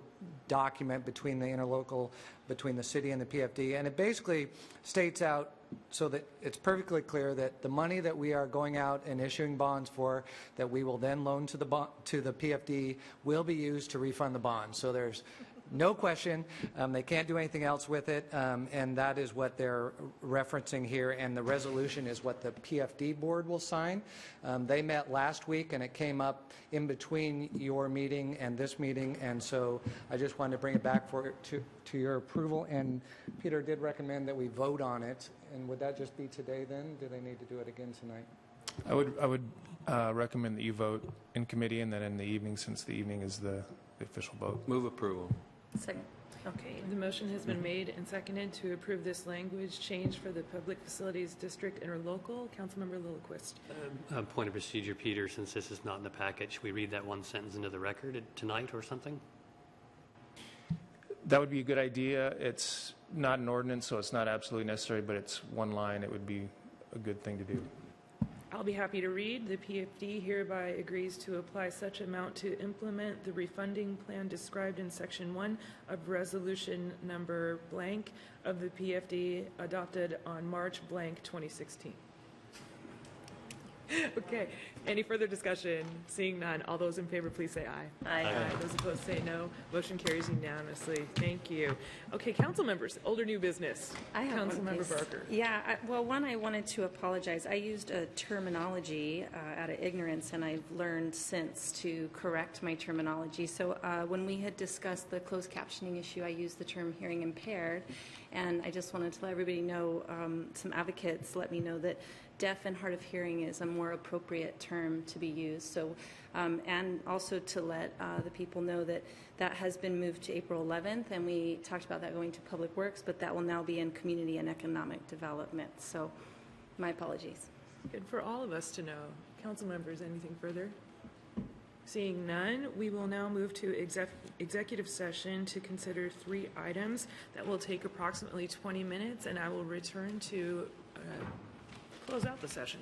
document between the interlocal, between the city and the PFD. And it basically states out so that it's perfectly clear that the money that we are going out and issuing bonds for, that we will then loan to the PFD, will be used to refund the bonds. So there's no question. They can't do anything else with it, and that is what they're referencing here, and the resolution is what the PFD board will sign. They met last week, and it came up in between your meeting and this meeting, and so I just wanted to bring it back to your approval, and Peter did recommend that we vote on it, and would that just be today then? Do they need to do it again tonight? I would recommend that you vote in committee and then in the evening, since the evening is the official vote. Move approval. Second. Okay, the motion has been made and seconded to approve this language change for the Public Facilities District interlocal. Councilmember Lilliquist. Point of procedure, Peter, since this is not in the package, should we read that one sentence into the record tonight or something? That would be a good idea. It's not an ordinance, so it's not absolutely necessary, but it's one line. It would be a good thing to do. I'll be happy to read. The PFD hereby agrees to apply such amount to implement the refunding plan described in Section 1 of Resolution Number blank of the PFD adopted on March blank 2016. Okay, any further discussion? Seeing none, all those in favor, please say aye. Aye. Those opposed say no. Motion carries unanimously. Thank you. Okay, council members, older new business. I have one, Councilmember please. Barker. Yeah, well, one, I wanted to apologize. I used a terminology out of ignorance, and I've learned since to correct my terminology. So when we had discussed the closed captioning issue, I used the term hearing impaired, and I just wanted to let everybody know, some advocates let me know that deaf and hard of hearing is a more appropriate term to be used. So, and also to let the people know that that has been moved to April 11th, and we talked about that going to Public Works, but that will now be in Community and Economic Development. So, my apologies. Good for all of us to know. Council members, anything further? Seeing none, we will now move to executive session to consider 3 items that will take approximately 20 minutes, and I will return to close out the session.